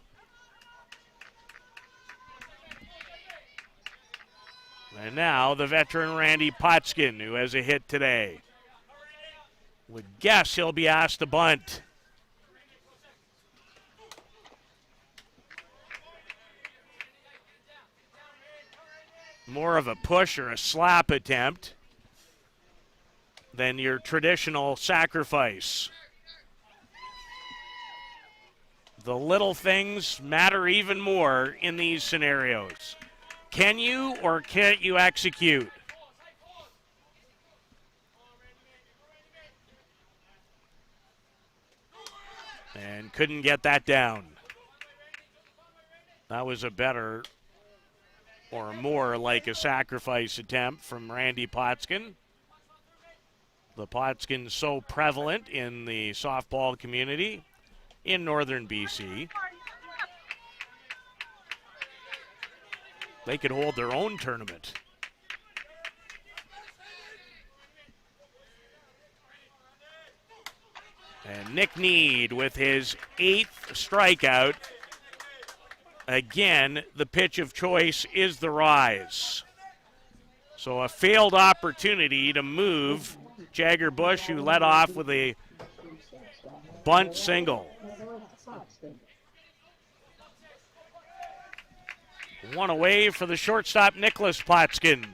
And now the veteran Randy Potskin, who has a hit today. Would guess he'll be asked to bunt. More of a push or a slap attempt than your traditional sacrifice. The little things matter even more in these scenarios. Can you or can't you execute? And couldn't get that down. That was a better or more like a sacrifice attempt from Randy Potskin. The Potskin so prevalent in the softball community in northern BC. They could hold their own tournament. And Nick Need with his 8th strikeout. Again, the pitch of choice is the rise. So a failed opportunity to move Jagger Bush, who led off with a bunt single. One away for the shortstop, Nicholas Potskin.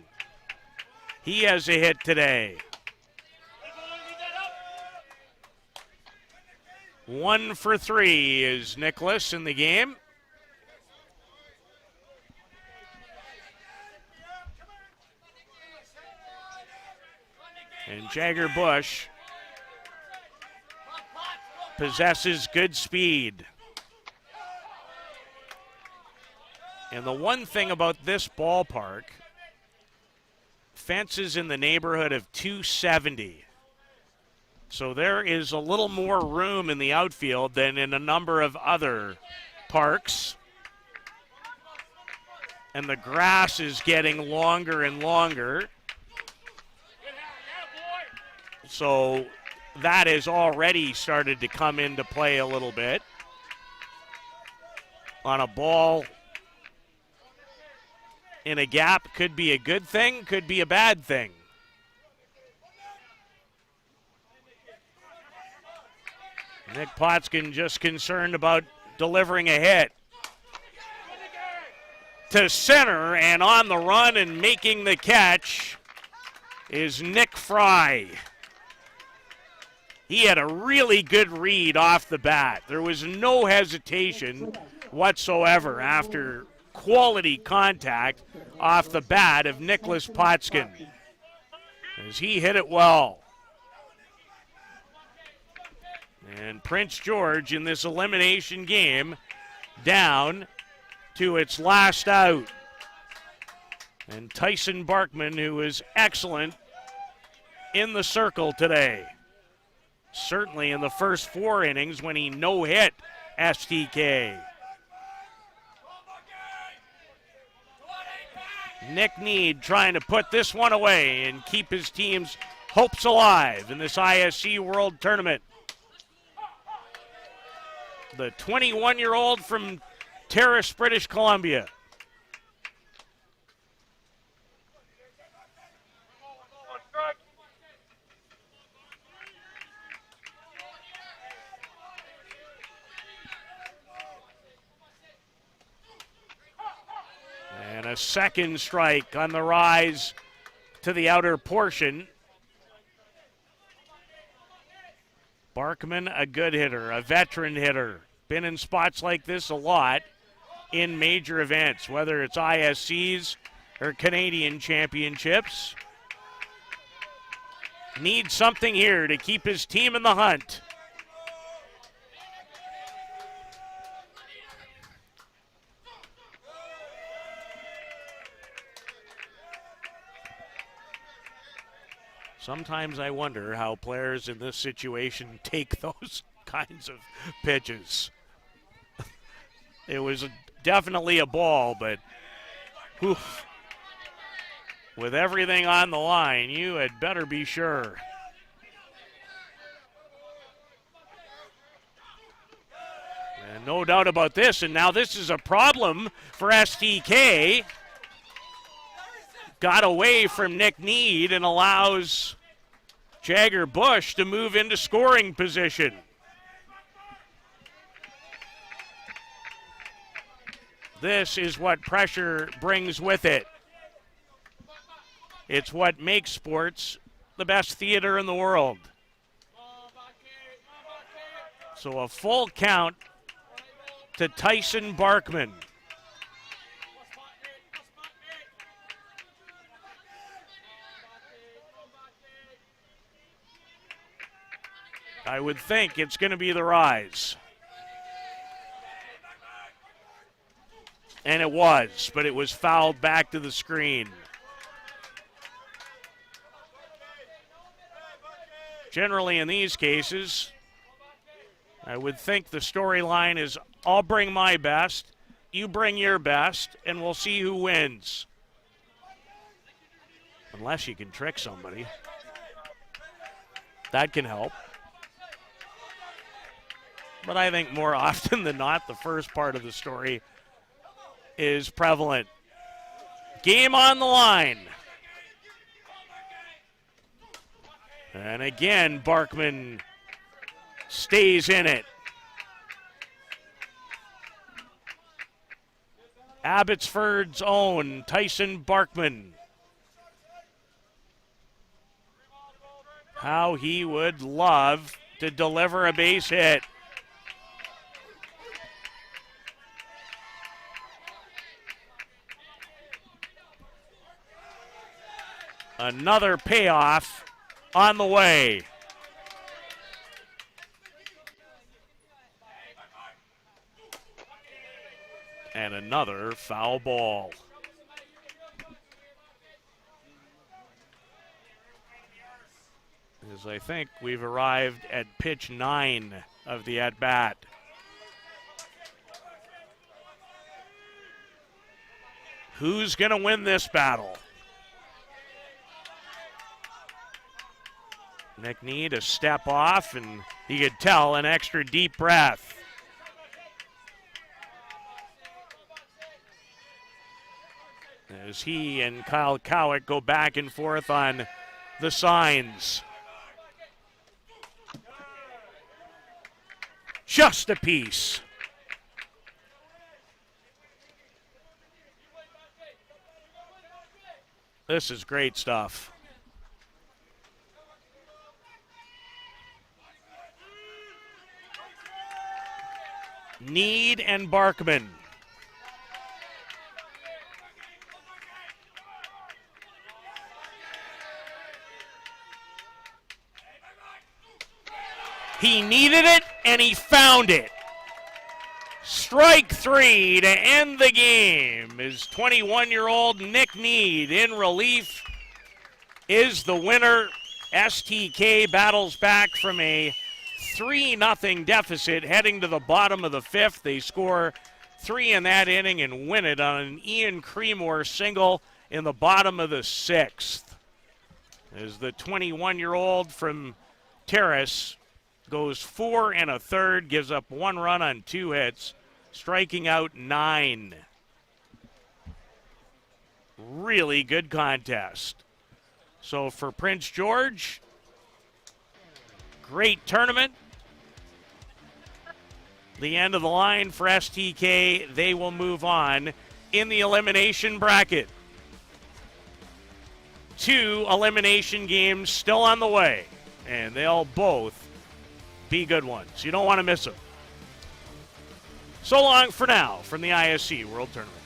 He has a hit today. 1 for 3 is Nicholas in the game. And Jagger Bush possesses good speed. And the one thing about this ballpark, fences in the neighborhood of 270. So there is a little more room in the outfield than in a number of other parks. And the grass is getting longer and longer. So that has already started to come into play a little bit. On a ball in a gap could be a good thing, could be a bad thing. Nick Potskin just concerned about delivering a hit to center, and on the run and making the catch is Nick Fry. He had a really good read off the bat. There was no hesitation whatsoever after quality contact off the bat of Nicholas Potskin, as he hit it well. And Prince George in this elimination game down to its last out. And Tyson Barkman, who was excellent in the circle today. Certainly in the first 4 innings when he no-hit STK. Nick Need trying to put this one away and keep his team's hopes alive in this ISC World Tournament. The 21-year-old from Terrace, British Columbia. And a second strike on the rise to the outer portion. Barkman, a good hitter, a veteran hitter. Been in spots like this a lot in major events, whether it's ISCs or Canadian championships. Needs something here to keep his team in the hunt. Sometimes I wonder how players in this situation take those kinds of pitches. It was definitely a ball, but oof, with everything on the line, you had better be sure. And no doubt about this, and now this is a problem for STK. Got away from Nick Need and allows Jagger Bush to move into scoring position. This is what pressure brings with it. It's what makes sports the best theater in the world. So a full count to Tyson Barkman. I would think it's going to be the rise. And it was, but it was fouled back to the screen. Generally in these cases, I would think the storyline is I'll bring my best, you bring your best, and we'll see who wins. Unless you can trick somebody. That can help. But I think more often than not, the first part of the story is prevalent. Game on the line. And again, Barkman stays in it. Abbotsford's own Tyson Barkman. How he would love to deliver a base hit. Another payoff on the way. And another foul ball. As I think we've arrived at pitch 9 of the at-bat. Who's going to win this battle? Nick Need a step off, and you could tell an extra deep breath. As he and Kyle Cowick go back and forth on the signs. Just a piece. This is great stuff. Need and Barkman. He needed it and he found it. Strike 3 to end the game as 21-year-old Nick Need in relief is the winner STK battles back from a 3-0 deficit heading to the bottom of the 5th. They score 3 in that inning and win it on an Ian Creemore single in the bottom of the 6th. As the 21-year-old from Terrace goes 4 1/3, gives up 1 run on 2 hits, striking out 9. Really good contest. So for Prince George, great tournament. The end of the line for STK. They will move on in the elimination bracket. 2 elimination games still on the way, and they'll both be good ones. You don't want to miss them. So long for now from the ISC World Tournament.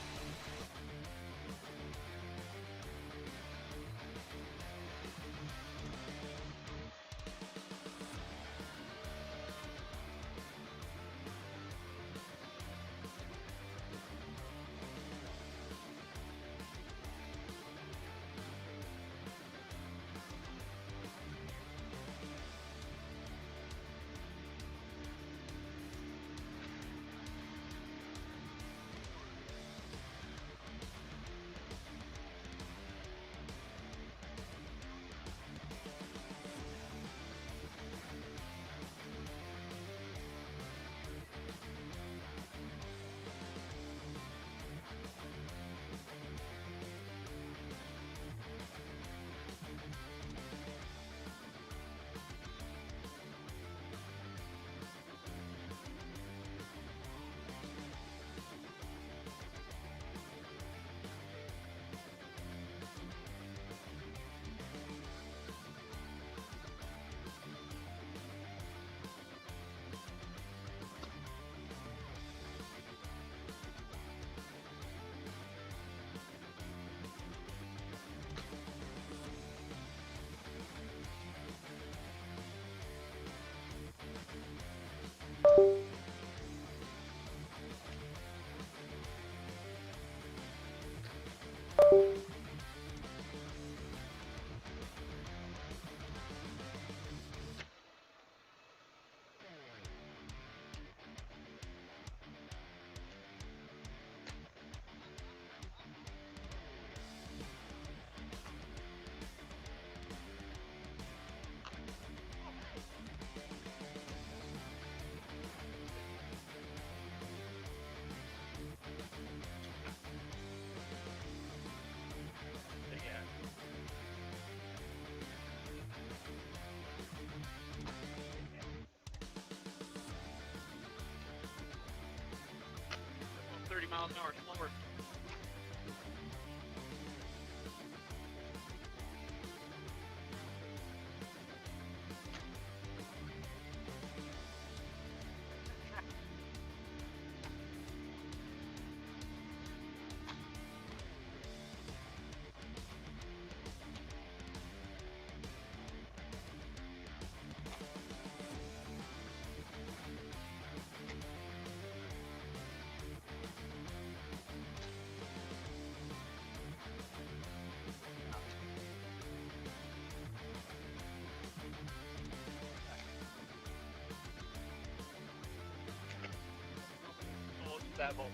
Miles an hour slower. That moment.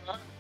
Huh?